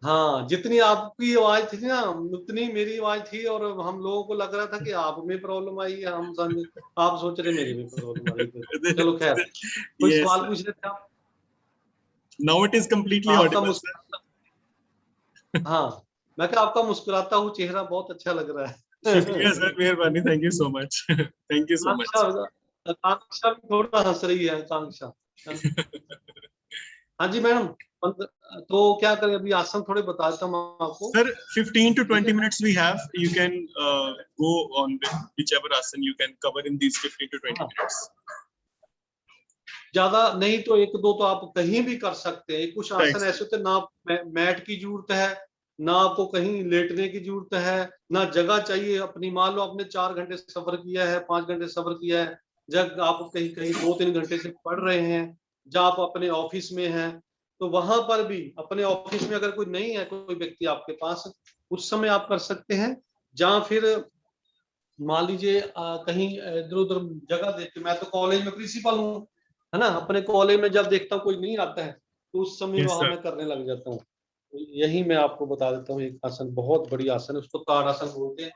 हाँ, जितनी आपकी आवाज थी ना उतनी मेरी आवाज थी, और हम लोगों को लग रहा था कि आप में प्रॉब्लम आई है, हम समझ, आप सोच रहे मेरे में प्रॉब्लम आ रही है। चलो खैर, कोई सवाल पूछ रहे थे आप? Now it is completely audible. हाँ, मैं क्या, आपका मुस्कुराता हुआ चेहरा बहुत अच्छा लग रहा है। शुक्रिया सर, मेहरबानी, thank you so much, thank you so much. Akanksha भी थोड़ा हंस रही है, आकांक्षा। हाँ जी मैडम, तो क्या करें, अभी आसन थोड़े बता देता हूँ आपको। Sir, 15 to 20 minutes we have. You can go on with whichever asan you can cover in these 15 to 20 minutes. ज्यादा नहीं तो 1-2 तो आप कहीं भी कर सकते हैं। कुछ आसन ऐसे होते हैं ना मैट की जरूरत है, ना आपको कहीं लेटने की जरूरत है, ना जगह चाहिए अपनी। मान लो आपने 4 घंटे सफर किया है, 5 घंटे सफर किया है, जब आप कहीं 2-3 घंटे से पढ़ रहे हैं, जब आप अपने ऑफिस में हैं, तो वहां पर भी अपने ऑफिस में अगर कोई नहीं है, कोई व्यक्ति आपके पास, उस समय आप कर सकते हैं। जहाँ फिर मान लीजिए कहीं इधर उधर जगह देखते, मैं तो कॉलेज में प्रिंसिपल हूँ, है ना, अपने कॉलेज में जब देखता हूँ कोई नहीं आता है तो उस समय वहां मैं करने लग जाता हूँ। तो यही मैं आपको बता देता हूँ, एक आसन बहुत बड़ी आसन है, उसको ताड़ासन बोलते हैं।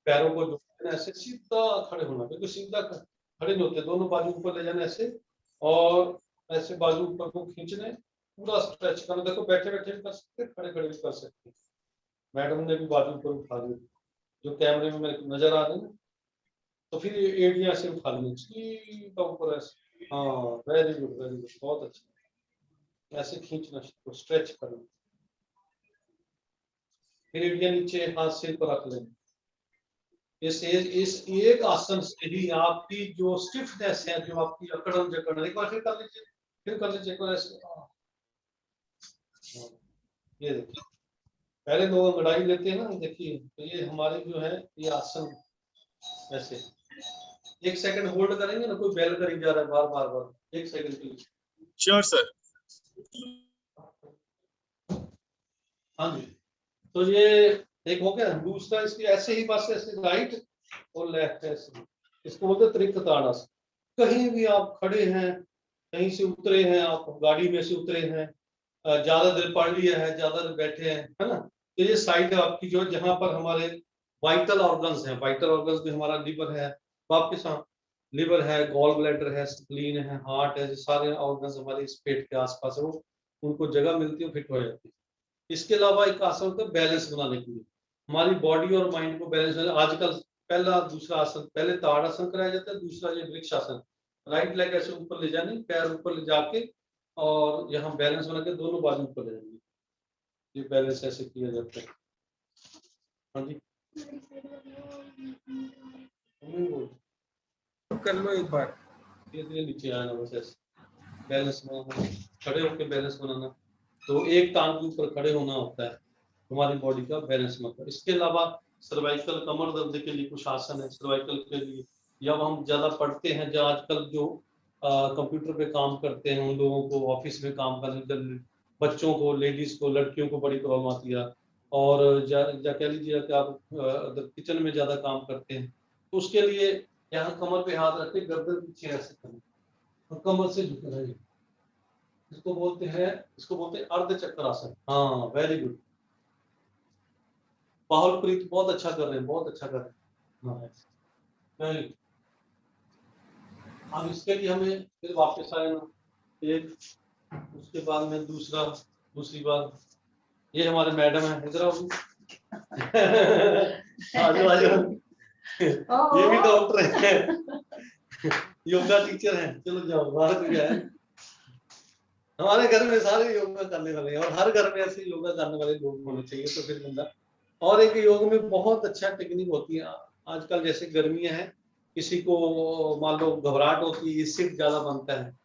पैरों को जोड़ना, ऐसे सीधा खड़े होना, बिल्कुल सीधा खड़े नहीं होते, दोनों बाजू ऊपर ले जाना ऐसे, और ऐसे बाजू ऊपर को खींचने, पूरा स्ट्रेच करना। देखो बैठे बैठे भी कर सकते, खड़े खड़े भी कर सकते। मैडम ने भी बाजू ऊपर उठा दी, जो कैमरे में मेरे को नजर आ रही है, तो फिर एड़ियां से उठा ली सीधा ऊपर ऐसे। हाँ, वेरी गुड, बहुत अच्छा। ऐसे खींचना, स्ट्रेच करना, फिर एड़ियां नीचे, हाथ से ऊपर रख लेना। इस एक आसन से ही आपकी जो स्टिफनेस है, जो आपकी अकड़न जकड़न, एक बार फिर कर लीजिए, एक बार ऐसे। ये देखिए, पहले लोग अंगड़ाई लेते हैं ना, देखिए, तो ये हमारे जो है ये आसन ऐसे 1 सेकंड होल्ड करेंगे ना, कोई बेल करी जा रहा है बार 1 सेकंड के लिए। Sure sir. हाँ जी, तो ये एक हो गया। दूसरा इसकी ऐसे ही बस ऐसे राइट और लेफ्ट ऐसे, इसको बोलते हैं त्रिक ताड़ासन। कहीं भी आप खड़े हैं, कहीं से उतरे हैं, आप गाड़ी में से उतरे हैं, ज्यादा देर पढ़ लिया है, ज्यादा देर बैठे हैं, है ना, तो ये साइड है आपकी जो जहां पर हमारे वाइटल ऑर्गन्स हैं। वाइटल ऑर्गन्स में हमारा लिवर है, वापस लिवर है, गॉल ब्लैडर है, स्प्लीन है, हार्ट है, जो सारे ऑर्गन्स हमारे इस पेट के आसपास है, वो उनको जगह मिलती है, फिट हो जाती है। इसके अलावा एक आसन होता है बैलेंस बनाने के लिए, हमारी बॉडी और माइंड को बैलेंस। आजकल पहला दूसरा आसन, पहले ताड़ासन कराया जाता है, दूसरा ये वृक्षासन। राइट लेग ऐसे ऊपर ले जानी, पैर ऊपर ले जाके और यहाँ बैलेंस बना के दोनों बाजू ऊपर ले जाएंगे। ये बैलेंस ऐसे किया जाता है। हाँ जी, कर लो एक बार। ये नीचे आना, बस ऐसे बैलेंस बनाना, खड़े होकर बैलेंस बनाना। तो एक टांग के ऊपर खड़े होना होता है हमारी बॉडी का बैलेंस मतलब। इसके अलावा सर्वाइकल कमर दर्द के लिए कुछ आसन है सर्वाइकल के लिए। जब हम ज्यादा पढ़ते हैं, जो आजकल जो कंप्यूटर पे काम करते हैं, उन लोगों को ऑफिस में काम करने, बच्चों को, लेडीज को, लड़कियों को बड़ी प्रॉब्लम आती है। और कह लीजिए कि आप अगर किचन में ज्यादा काम करते हैं, तो उसके लिए यहाँ कमर पे हाथ रख के गर्दन पीछे ऐसे करना और कमर से झुक रहे, इसको बोलते हैं अर्ध चक्रासन। हाँ, वेरी गुड, बाहुल प्रीत बहुत अच्छा कर रहे हैं, बहुत अच्छा कर रहे हैं। हाँ, अब इसके लिए हमें फिर वापस आए ना, एक उसके बाद में दूसरी बार। ये हमारे मैडम है, इधर आओ। आजो आजो, ये भी डॉक्टर है, योगा टीचर है। चलो जाओ बाहर को जाए। हमारे घर में सारे योगा करने वाले हैं और हर घर में ऐसे योगा करने वाले लोग होने चाहिए, तो फिर बंदा। और एक योग में बहुत अच्छा टेक्निक होती है। आजकल जैसे गर्मियां हैं, किसी को मान लो घबराहट होती है, एसिड ज्यादा बनता है।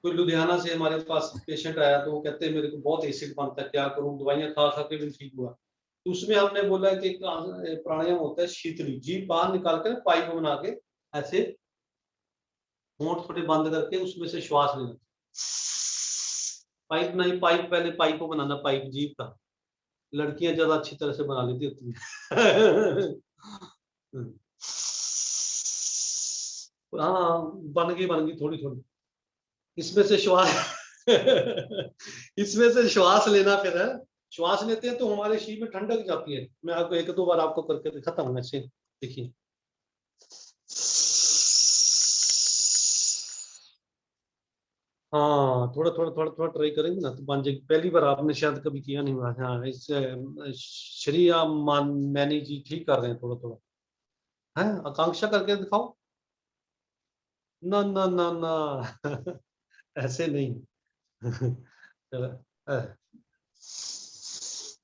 कोई लुधियाना से हमारे पास पेशेंट आया, तो वो कहते हैं मेरे को बहुत एसिड बनता है, क्या करूं, दवाइयां खा खा के भी ठीक हुआ। तो उसमें हमने बोला कि एक प्राणायाम होता है शीतली, जीभ बाहर निकाल कर पाइप बना के ऐसे होंठ थोड़े बंद करके उसमें से श्वास लेना। पाइप नहीं, पाइप पहले पाइप को बनाना, पाइप जीभ का। लड़कियां ज्यादा अच्छी तरह से बना लेती होती हैं। हाँ, बन गई थोड़ी थोड़ी। इसमें से श्वास इसमें से श्वास लेना। फिर है, श्वास लेते हैं तो हमारे शरीर में ठंडक जाती है। मैं आपको एक दो बार आपको करके दिखाता हूँ, ऐसे देखिए। हाँ, थोड़ा ट्राई करेंगे ना तो बन जाएगी। पहली बार आपने शायद कभी किया नहीं हुआ। हाँ, इस शरीर मैंने जी ठीक कर रहे हैं थोड़ा थोड़ा। है, आकांक्षा करके दिखाओ। ना ना ना ना ऐसे नहीं।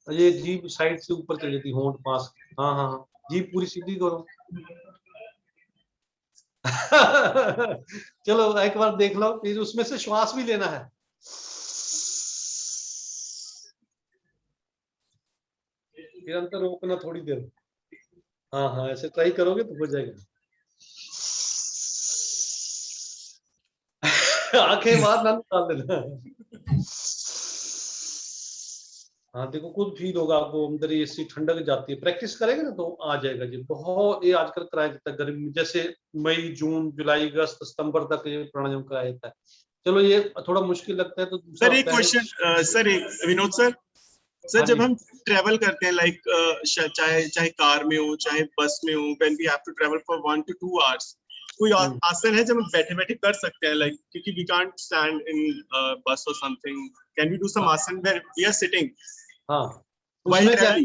ये जीभ साइड से ऊपर चली जाती, होंठ पास। हाँ हाँ हाँ, जीभ पूरी सीधी करो। चलो एक बार देख लो, फिर उसमें से श्वास भी लेना है। निरंतर रोकना थोड़ी देर। हाँ हाँ, ऐसे ट्राई करोगे तो हो जाएगा। आंखें बाहर ना निकाल देना। हाँ, देखो खुद फील होगा आपको, अंदर ये ऐसी ठंडक जाती है। प्रैक्टिस करेंगे ना तो आ जाएगा जी। बहुत ये आजकल कराया जाता है गर्मी, जैसे मई, जून, जुलाई, अगस्त, सितंबर तक ये प्राणायाम कराया जाता है। चलो, ये थोड़ा मुश्किल लगता है तो दूसरा सर एक क्वेश्चन, सर विनोद सर जब हम ट्रेवल करते हैं, लाइक चाहे कार में हो, चाहे बस में हो, when we have to travel for 1 to 2 hours, कोई आसन है जब हम बैठे बैठे कर सकते हैं, लाइक क्योंकि we can't stand in bus और something, can we do some asan where we are sitting? हाँ, उसमें क्या है,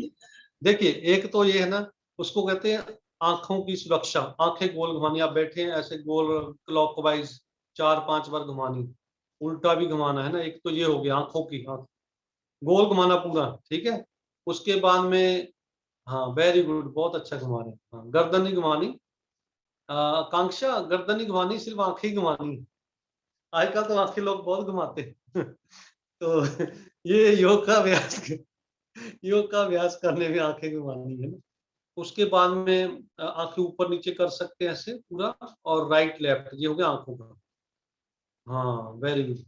देखिए, एक तो ये है ना, उसको कहते हैं आंखों की सुरक्षा। आंखें गोल घुमानी, आप बैठे हैं ऐसे गोल क्लॉकवाइज 4-5 बार घुमानी, उल्टा भी घुमाना है ना। एक तो ये हो गया आंखों की, गोल घुमाना पूरा, ठीक है। उसके बाद में, हाँ वेरी गुड, बहुत अच्छा घुमा रहे हैं। हाँ, गर्दन नहीं घुमानी, आकांक्षा गर्दन नहीं घुमानी, सिर्फ आंखें ही घुमानी। आजकल तो आंखें लोग बहुत घुमाते हैं। तो ये योग का अभ्यास करने में आंखें घुमानी है ना। उसके बाद में आंखें ऊपर नीचे कर सकते हैं ऐसे पूरा, और राइट लेफ्ट, ये हो गया आंखों का। हाँ, वेरी गुड,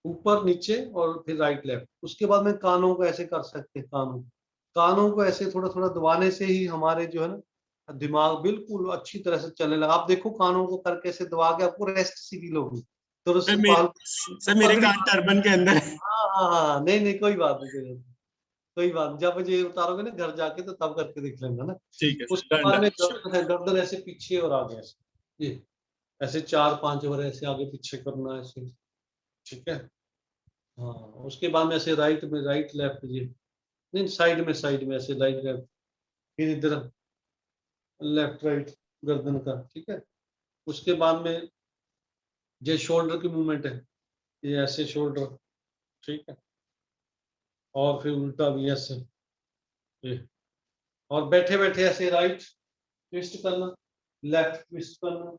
ऊपर नीचे और फिर राइट लेफ्ट। उसके बाद में कानों को ऐसे कर सकते हैं, कानों कानों को ऐसे थोड़ा थोड़ा दबाने से ही हमारे जो है ना दिमाग बिल्कुल अच्छी तरह से चलने लगा। आप देखो कानों को करके ऐसे दबा के आपको रेस्ट सी फील होगी। तो सर मेरे कान टर्बन के अंदर है। हाँ हाँ हाँ, नहीं नहीं कोई बात नहीं, कोई बात नहीं। जब ये उतारोगे ना घर जाके तो तब करके देख लेना ना। ठीक है उसके सर, बाद में डन। गर्दन है, गर्दन ऐसे पीछे और आगे ऐसे, ये ऐसे 4-5 बार ऐसे आगे पीछे करना है ऐसे, ठीक है। हाँ, उसके बाद में ऐसे राइट में राइट लेफ्ट, ये नहीं साइड में ऐसे राइट लेफ्ट, फिर इधर लेफ्ट राइट गर्दन का, ठीक है। उसके बाद में ये शोल्डर की मूवमेंट है, ये ऐसे शोल्डर, ठीक है। और फिर उल्टा भी ऐसे, ये। और बैठे बैठे ऐसे राइट ट्विस्ट करना, लेफ्ट ट्विस्ट करना।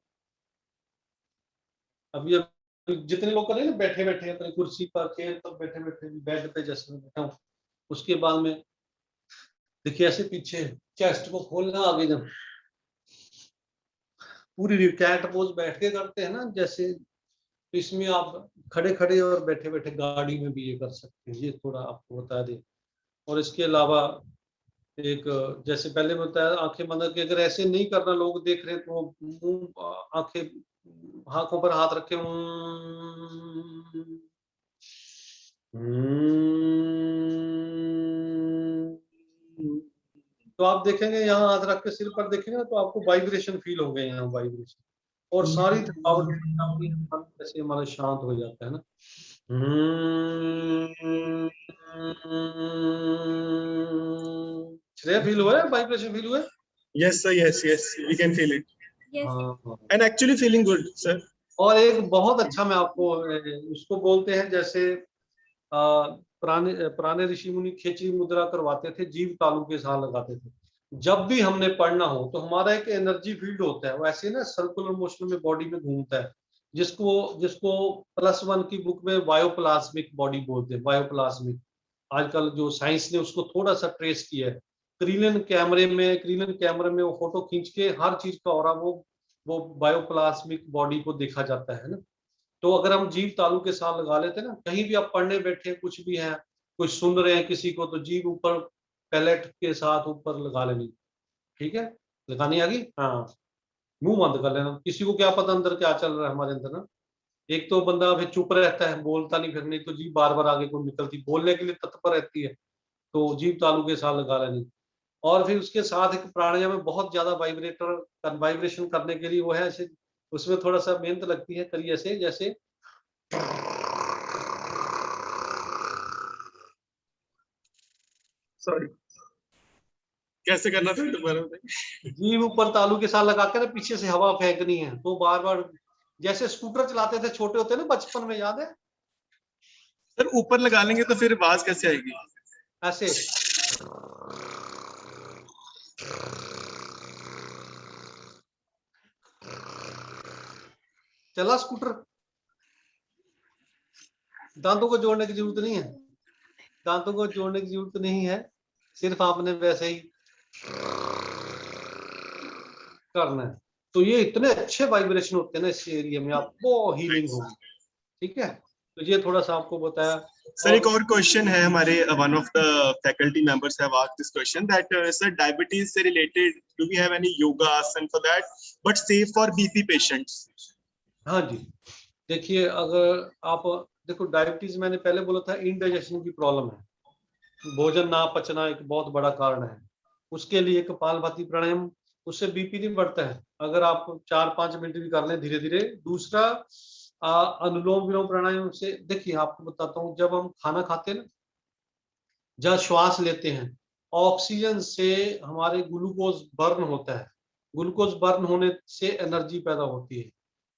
अभी जितने लोग करें ना बैठे बैठे अपनी कुर्सी पर, चेयर पर बैठे बैठे, बेड पे जैसे मैं बैठा हूँ। उसके बाद में देखिए ऐसे पीछे चेस्ट को खोलना आगे, जब पूरी कैट पोज बैठ के करते हैं ना जैसे, इसमें आप खड़े खड़े और बैठे बैठे गाड़ी में भी ये कर सकते हैं, ये थोड़ा आपको बता दें। और इसके अलावा एक जैसे पहले बताया आंखें बंद करके, अगर ऐसे नहीं करना लोग देख रहे तो मुंह आंखें आंखों पर हाथ रखे तो आप देखेंगे यहाँ हाथ रख के सिर पर देखेंगे तो आपको वाइब्रेशन फील हो गए, यहाँ वाइब्रेशन, और सारी थकावट आपकी ऐसे हमारा शांत हो जाता है ना। श्रेय फील हुआ है, वाइब्रेशन फील हुआ है? Yes sir, yes we can feel it हाँ, and actually feeling good sir. और एक बहुत अच्छा मैं आपको उसको बोलते हैं जैसे पुराने पुराने ऋषि मुनि खेचरी मुद्रा करवाते थे, जीव तालु के साथ लगाते थे। जब भी हमने पढ़ना हो तो हमारा एक एनर्जी फील्ड होता है, वैसे ना सर्कुलर मोशन में बॉडी में घूमता है, जिसको जिसको +1 की बुक में बायोप्लाज्मिक बॉडी बोलते हैं। बायोप्लाज्मिक आजकल जो साइंस ने उसको थोड़ा सा ट्रेस किया है, क्रीलन कैमरे में वो फोटो खींच के हर चीज का और वो बायोप्लाज्मिक बॉडी को देखा जाता है ना। तो अगर हम जीव तालु के साथ लगा लेते हैं ना, कहीं भी आप पढ़ने बैठे कुछ भी है, कुछ सुन रहे हैं किसी को, तो जीव ऊपर पैलेट के साथ ऊपर लगा लेनी, ठीक है। लगानी आ गई, हाँ। मुंह बंद कर लेना, किसी को क्या पता अंदर क्या चल रहा है हमारे अंदर ना। एक तो बंदा फिर चुप रहता है, बोलता नहीं, फिर नहीं तो जीव बार बार आगे को निकलती, बोलने के लिए तत्पर रहती है, तो जीव तालु के साथ लगा लेनी। और फिर उसके साथ एक प्राणायाम में बहुत ज्यादा वाइब्रेशन करने के लिए वो है ऐसे, उसमें थोड़ा सा मेहनत लगती है, करिए ऐसे जैसे सॉरी, कैसे करना था दोबारा बताइए। जीभ ऊपर तालू के साथ लगा कर पीछे से हवा फेंकनी है, तो बार बार जैसे स्कूटर चलाते थे छोटे होते ना बचपन में, याद है? सर ऊपर लगा लेंगे तो फिर आवाज कैसे आएगी? ऐसे चला स्कूटर, दांतों को जोड़ने की जरूरत नहीं है, दांतों को जोड़ने की जरूरत नहीं है, सिर्फ आपने वैसे ही करना है। तो ये इतने अच्छे वाइब्रेशन होते हैं ना इस एरिया में, आपको हीलिंग होगी, ठीक है। तो ये थोड़ा सा आपको बताया। सर एक और क्वेश्चन है हमारे, one of the faculty members have asked this question that sir diabetes से related do we have any yoga asana for that but safe for BP patients? हाँ जी, देखिए अगर आप देखो डायबिटीज मैंने पहले बोला था इनडाइजेशन की प्रॉब्लम है, भोजन ना पचना एक बहुत बड़ा कारण है। उसके लिए कपालभाति प्राणायाम, उससे बीपी नहीं बढ़ता है, अगर आप 4-5 मिनट भी कर लें धीरे धीरे। दूसरा अनुलोम विलोम प्राणायाम से, देखिए आपको बताता हूँ, जब हम खाना खाते हैं ना, जब श्वास लेते हैं, ऑक्सीजन से हमारे ग्लूकोज बर्न होता है, ग्लूकोज बर्न होने से एनर्जी पैदा होती है,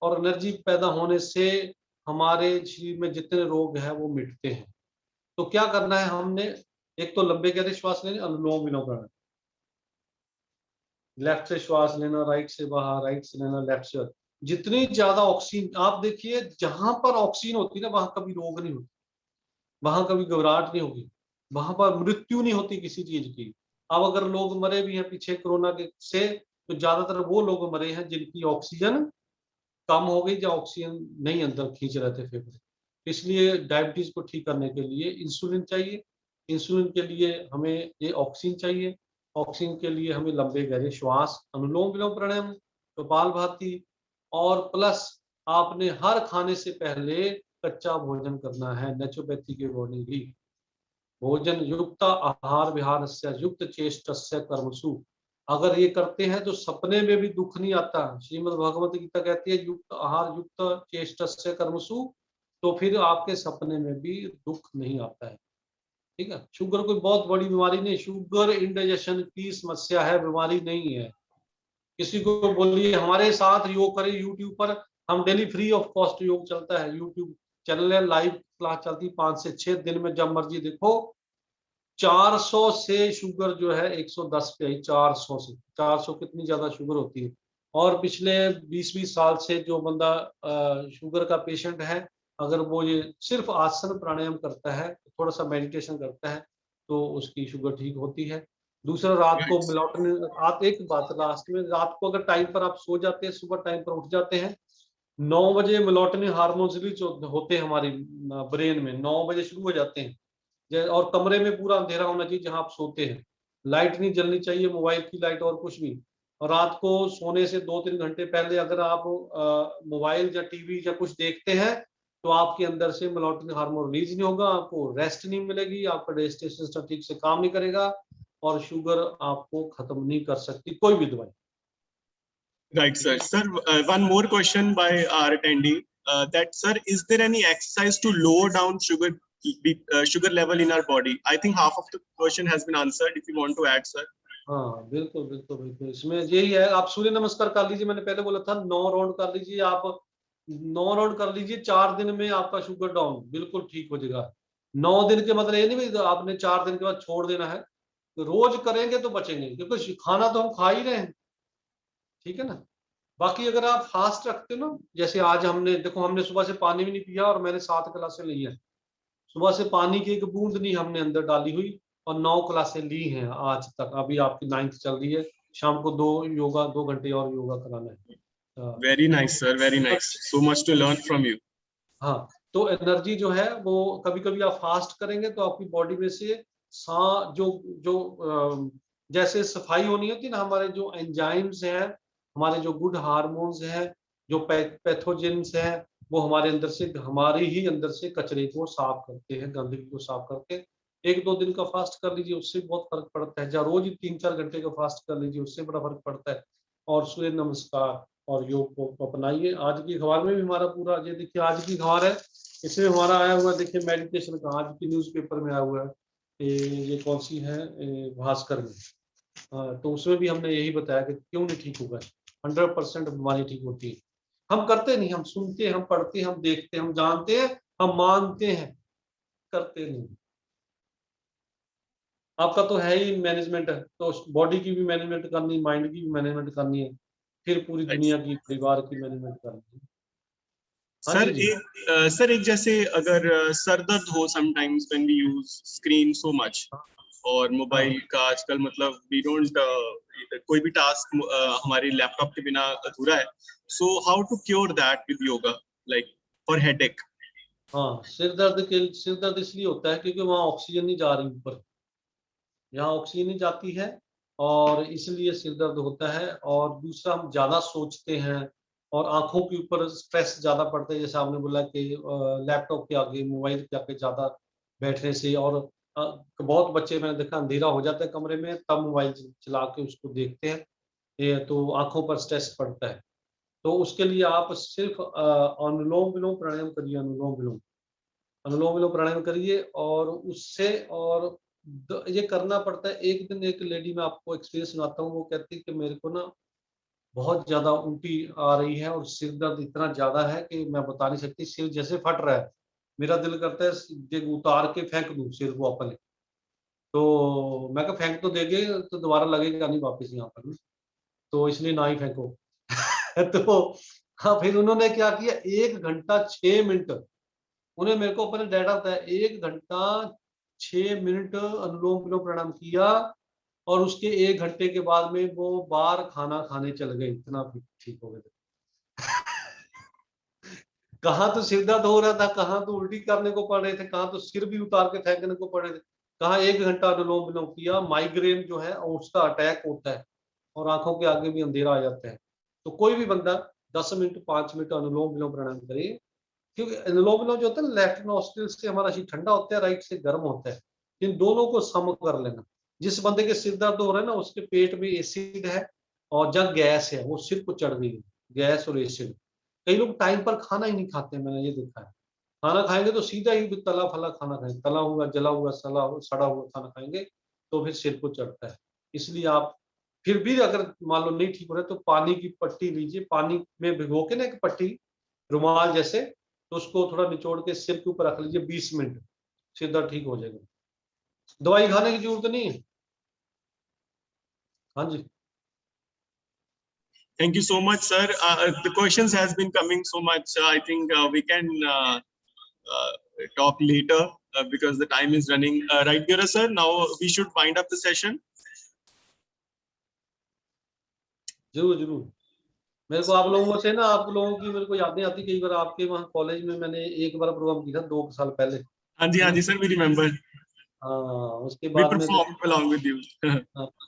और एनर्जी पैदा होने से हमारे शरीर में जितने रोग हैं वो मिटते हैं। तो क्या करना है हमने, एक तो लंबे गहरे श्वास लेने, अनुलोम विलोम प्राणायाम, लेफ्ट से श्वास लेना, राइट से बाहर, राइट से लेना, लेफ्ट से। जितनी ज्यादा ऑक्सीजन, आप देखिए जहां पर ऑक्सीजन होती है ना वहां कभी रोग नहीं होती, वहां कभी घबराहट नहीं होगी, वहां पर मृत्यु नहीं होती किसी चीज की। अब अगर लोग मरे भी हैं पीछे कोरोना के से, तो ज्यादातर वो लोग मरे हैं जिनकी ऑक्सीजन कम हो गई या ऑक्सीजन नहीं अंदर खींच रहे थे फेफड़े। इसलिए डायबिटीज को ठीक करने के लिए इंसुलिन चाहिए, इंसुलिन के लिए हमें ये ऑक्सीजन चाहिए, ऑक्सीजन के लिए हमें लंबे गहरे श्वास, अनुलोम विलोम प्राणायाम, कपालभाति, और प्लस आपने हर खाने से पहले कच्चा भोजन करना है, नेचुरोपैथी के अकॉर्डिंग ही। भोजन युक्त आहार विहारस्य युक्त चेष्टस्य कर्मसु, अगर ये करते हैं तो सपने में भी दुख नहीं आता। श्रीमद् भगवत गीता कहती है युक्त आहार युक्त चेष्टस्य कर्मसु, तो फिर आपके सपने में भी दुख नहीं आता है। ठीक है, शुगर कोई बहुत बड़ी बीमारी नहीं, शुगर इंडाइजेशन की समस्या है, बीमारी नहीं है। किसी को बोलिए हमारे साथ योग करें, यूट्यूब पर हम डेली फ्री ऑफ कॉस्ट योग चलता है, यूट्यूब चैनल है, लाइव क्लास चलती 5 से 6 दिन में, जब मर्जी देखो। 400 से शुगर जो है 110 पे आई, 400 से 400 कितनी ज्यादा शुगर होती है। और पिछले 20-20 साल से जो बंदा शुगर का पेशेंट है, अगर वो ये सिर्फ आसन प्राणायाम करता है, थोड़ा सा मेडिटेशन करता है, तो उसकी शुगर ठीक होती है। दूसरा, रात को मेलाटोनिन, आप एक बात लास्ट में, रात को अगर टाइम पर आप सो जाते हैं, सुबह टाइम पर उठ जाते हैं, 9 बजे मेलाटोनिन हार्मोन्स रिलीज होते हैं हमारी ब्रेन में, 9 बजे शुरू हो जाते हैं। और कमरे में पूरा अंधेरा होना चाहिए जहां आप सोते हैं, लाइट नहीं जलनी चाहिए, मोबाइल की लाइट और कुछ भी। और रात को सोने से 2-3 घंटे पहले अगर आप मोबाइल या टीवी या कुछ देखते हैं, तो आपके अंदर से मेलाटोनिन हार्मोन रिलीज नहीं होगा, आपको रेस्ट नहीं मिलेगी, आपका डाइजेस्टिव सिस्टम ठीक से काम नहीं करेगा, और शुगर आपको खत्म नहीं कर सकती कोई भी दवाई। Right, sir. Sir, one more question by our attendee. That sir, is there any exercise to lower down sugar level in our body? I think half of the question has been answered. If you want to add, sir. हाँ बिल्कुल बिल्कुल बिल्कुल, इसमें यही है, आप सूर्य नमस्कार कर लीजिए, मैंने पहले बोला था 9 राउंड कर लीजिए, आप 9 राउंड कर लीजिए, 4 दिन में आपका शुगर डाउन बिल्कुल ठीक हो जाएगा। 9 दिन के मतलब ये नहीं आपने 4 दिन के बाद छोड़ देना है, रोज करेंगे तो बचेंगे, क्योंकि खाना तो हम खा ही रहे हैं, ठीक है ना। बाकी अगर आप फास्ट रखते हो ना, जैसे आज हमने देखो, हमने सुबह से पानी भी नहीं पिया और मैंने 7 क्लासें ली है, सुबह से पानी की एक बूंद नहीं हमने अंदर डाली हुई, और 9 क्लासें ली हैं आज तक, अभी आपकी 9th चल रही है, शाम को 2 घंटे और योगा कराना है। Very nice, sir. Very nice. So much to learn from you. हाँ, तो एनर्जी जो है वो कभी कभी आप फास्ट करेंगे तो आपकी बॉडी में से जैसे सफाई होनी होती है ना, हमारे जो एंजाइम्स हैं, हमारे जो गुड हार्मोन्स हैं, जो पैथोजेंस हैं, वो हमारे अंदर से, हमारे ही अंदर से कचरे को साफ करते हैं, गंदगी को साफ करते हैं। 1-2 दिन का फास्ट कर लीजिए, उससे बहुत फर्क पड़ता है, या रोज ही 3-4 घंटे का फास्ट कर लीजिए, उससे बड़ा फर्क पड़ता है। और सूर्य नमस्कार और योग को अपनाइए। आज की अखबार में भी हमारा पूरा, ये देखिए आज की अखबार है, इसमें हमारा आया हुआ, देखिए मेडिटेशन का, आज की न्यूज़पेपर में आया हुआ है, ये कौन सी है, भास्कर में। तो उसमें भी हमने यही बताया कि क्यों नहीं ठीक होगा, 100% बीमारी ठीक होती है। हम करते नहीं, हम सुनते हैं, हम पढ़ते हैं, हम देखते हैं, हम जानते हैं, हम मानते हैं, करते नहीं। आपका तो है ही मैनेजमेंट है, तो बॉडी की भी मैनेजमेंट करनी, माइंड की भी मैनेजमेंट करनी है, फिर पूरी दुनिया की, परिवार की मैनेजमेंट करनी है। सर एक जैसे अगर सर दर्द हो sometimes when we use screen so much, और मोबाइल का आजकल मतलब वी डोंट कोई भी टास्क हमारे लैपटॉप के बिना अधूरा है, so how to cure that with yoga, like for headache? हाँ, सिर दर्द इसलिए होता है क्योंकि वहाँ ऑक्सीजन नहीं जा रही ऊपर, यहाँ ऑक्सीजन नहीं जाती है, और इसलिए सिर दर्द होता है। और दूसरा, हम ज्यादा सोचते हैं और आंखों के ऊपर स्ट्रेस ज्यादा पड़ता है, जैसे आपने बोला कि लैपटॉप के आगे, मोबाइल के आगे ज्यादा बैठने से, और बहुत बच्चे मैंने देखा अंधेरा हो जाता है कमरे में, तब मोबाइल चला के उसको देखते हैं, ये तो आंखों पर स्ट्रेस पड़ता है। तो उसके लिए आप सिर्फ अनुलोम विलोम प्राणायाम करिए, अनुलोम विलोम प्राणायाम करिए, और उससे, और ये करना पड़ता है। एक दिन एक लेडी, मैं आपको एक्सपीरियंस सुनाता हूँ, वो कहती है कि मेरे को ना बहुत ज्यादा उल्टी आ रही है और सिर दर्द इतना ज्यादा है कि मैं बता नहीं सकती, सिर जैसे फट रहा है, मेरा दिल करता है उतार के फेंक दूं सिर को अपने। तो मैं कहा फेंक तो देंगे तो दोबारा लगेगा नहीं वापस यहाँ पर, तो इसलिए ना ही फेंको। तो हाँ, फिर उन्होंने क्या किया, 1 घंटा 6 मिनट, उन्हें मेरे को अपने डाटा बताया, 1 घंटा 6 मिनट अनुलोम विलोम प्राणायाम किया, और उसके 1 घंटे के बाद में वो बाहर खाना खाने चल गए, इतना ठीक हो गए थे। कहाँ तो सिर दर्द हो रहा था, कहाँ तो उल्टी करने को पड़ रहे थे, कहाँ तो सिर भी उतार के फेंकने को पड़ रहे थे, कहा 1 घंटा अनुलोम विलोम किया, माइग्रेन जो है उसका अटैक होता है और आंखों के आगे भी अंधेरा आ जाता है। तो कोई भी बंदा 10 मिनट 5 मिनट अनुलोम विलोम प्राणायाम करे, क्योंकि अनुलोम विलोम जो होता है लेफ्ट नॉस्ट्रिल से हमारा शरीर ठंडा होता है, राइट से गर्म होता है। इन दोनों को सम कर लेना। जिस बंदे के सिर दर्द हो रहा है ना, उसके पेट में एसिड है और जब गैस है वो सिर को चढ़ गई है, गैस और एसिड। कई लोग टाइम पर खाना ही नहीं खाते, मैंने ये देखा है। खाना खाएंगे तो सीधा ही तला फला खाना खाएंगे, तला हुआ जला हुआ सड़ा हुआ खाना खाएंगे तो फिर सिर को चढ़ता है। इसलिए आप फिर भी अगर मान लो नहीं ठीक हो रहा है तो पानी की पट्टी लीजिए, पानी में भिगो के ना एक पट्टी रुमाल जैसे, तो उसको थोड़ा निचोड़ के सिर के ऊपर रख लीजिए 20 मिनट, सिर दर्द ठीक हो जाएगा। दवाई खाने की जरूरत नहीं है। हाँ जी। Thank you so much, sir. The questions has been coming so much. I think we can talk later because the time is running. Right, Gura sir. Now we should wind up the session. जरूर जरूर। मेरे को आप लोगों से ना, आप लोगों की मेरे को याद नहीं आती। कई बार आपके वहाँ कॉलेज में मैंने एक बार प्रोग्राम किया था 2 साल पहले। हाँ जी सर, we remember. हाँ, उसके We बाद में perform along with you.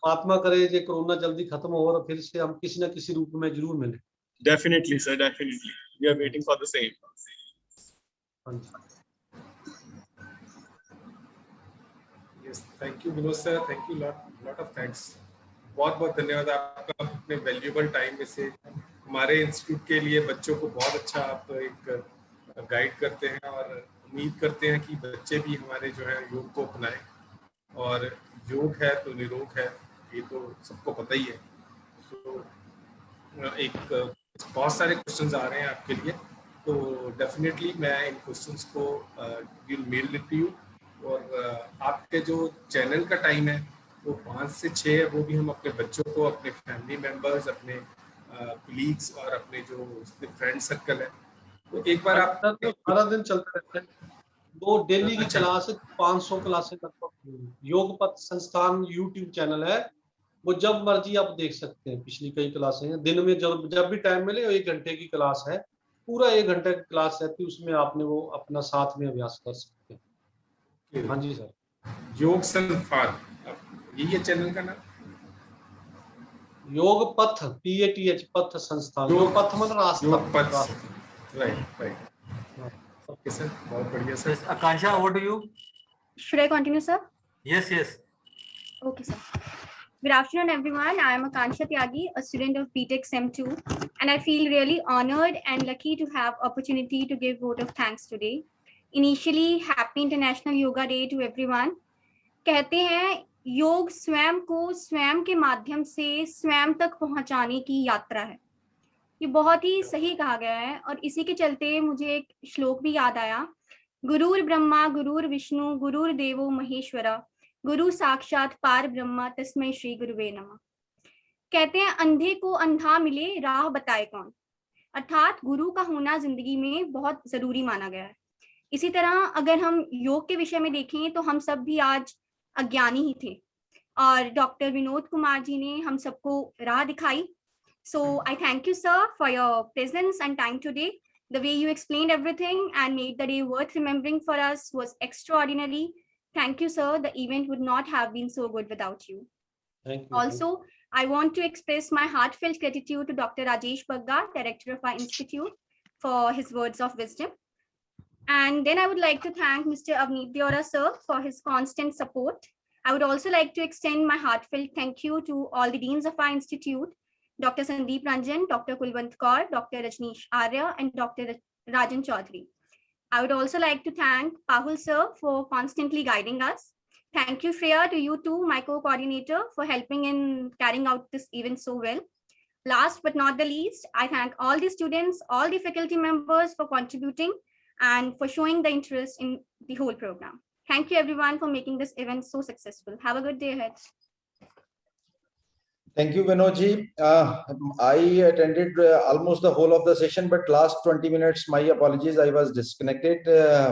आत्मा करे जे कोरोना जल्दी खत्म हो और फिर से हम किसी न किसी रूप में जरूर मिले। Definitely, sir. Definitely. We are waiting for the same. हाँ जी। Yes, thank you Vinod sir, thank you lot of thanks. बहुत बहुत धन्यवाद आपका अपने वैल्यूएबल टाइम में से हमारे इंस्टीट्यूट के लिए बच्चों को बहुत अच्छा आप एक गाइड करते हैं और उम्मीद करते हैं कि बच्चे भी हमारे जो है योग को अपनाएं। और योग है तो निरोग है, ये तो सबको पता ही है। तो एक बहुत सारे क्वेश्चंस आ रहे हैं आपके लिए, तो डेफिनेटली मैं इन क्वेश्चंस को will mail it to you. और आपके जो चैनल का टाइम है वो 5 से 6 है, वो भी हम अपने बच्चों को, अपने फैमिली मेंबर्स, अपने कलीग्स और अपने जो फ्रेंड सर्कल है, तो एक बार आप सारा दिन चलते रहते हैं। 2 डेली की क्लास 500 क्लासें लगभग। योग पथ संस्थान यूट्यूब चैनल है, वो जब मर्जी आप देख सकते हैं। पिछली कई क्लासें हैं, दिन में जब भी टाइम मिले 1 घंटे की क्लास है, पूरा 1 घंटे की क्लास रहती है, उसमें आपने वो अपना साथ में अभ्यास कर सकते हैं। हाँ जी सर। योग संस्थान, यही है चैनल का नाम? योग पथ, PATH, पथ संस्थान। योग पथ मतलब रास्ता। योग पथ, राइट। ओके सर, बहुत बढ़िया sir. Akansha, over to you. Should I continue, sir? Yes. Okay, sir. Good afternoon, everyone. I am Akansha Tyagi, a student of BTech Sem2, and I feel really honored and lucky to have opportunity to give vote of thanks today. Initially, happy International Yoga Day to everyone. कहते हैं योग स्वयं को स्वयं के माध्यम से स्वयं तक पहुंचाने की यात्रा है। ये बहुत ही सही कहा गया है और इसी के चलते मुझे एक श्लोक भी याद आया। गुरुर ब्रह्मा गुरुर विष्णु गुरुर देवो महेश्वरा गुरु साक्षात पार ब्रह्मा तस्मै श्री गुरुवे नमः। कहते हैं अंधे को अंधा मिले राह बताए कौन, अर्थात गुरु का होना जिंदगी में बहुत जरूरी माना गया है। इसी तरह अगर हम योग के विषय में देखें तो हम सब भी आज अज्ञानी ही थे और डॉक्टर विनोद कुमार जी ने हम सबको राह दिखाई। So I thank you, sir, for your presence and time today. The way you explained everything and made the day worth remembering for us was extraordinary. Thank you, sir. The event would not have been so good without you. Thank you. Also, I want to express my heartfelt gratitude to Dr. Rajesh Bagga, director of our institute, for his words of wisdom. And then I would like to thank Mr. Avneet Deora, sir, for his constant support. I would also like to extend my heartfelt thank you to all the deans of our institute, Dr. Sandeep Ranjan, Dr. Kulwant Kaur, Dr. Rajneesh Arya, and Dr. Rajan Chaudhary. I would also like to thank Pahul sir for constantly guiding us. Thank you, Shreya, to you too, my co-coordinator, for helping in carrying out this event so well. Last but not the least, I thank all the students, all the faculty members for contributing and for showing the interest in the whole program. Thank you everyone for making this event so successful. Have a good day ahead. Thank you, Vinodji. I attended almost the whole of the session, but last 20 minutes, my apologies, I was disconnected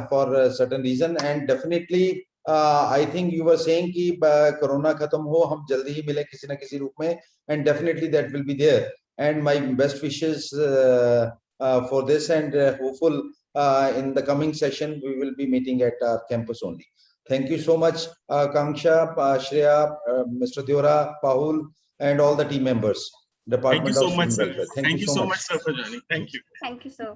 for a certain reason. And definitely, I think you were saying कि corona खत्म हो, हम जल्दी ही मिले किसी न किसी रूप में, and definitely that will be there. And my best wishes for this, and hopeful in the coming session we will be meeting at our campus only. Thank you so much, Kanksha, Shreya, Mr. Deora, Pahul, and all the team members. Thank you Department so of much, Student sir. Welfare. Thank you so much, sir, for joining. Thank you. Thank you, sir.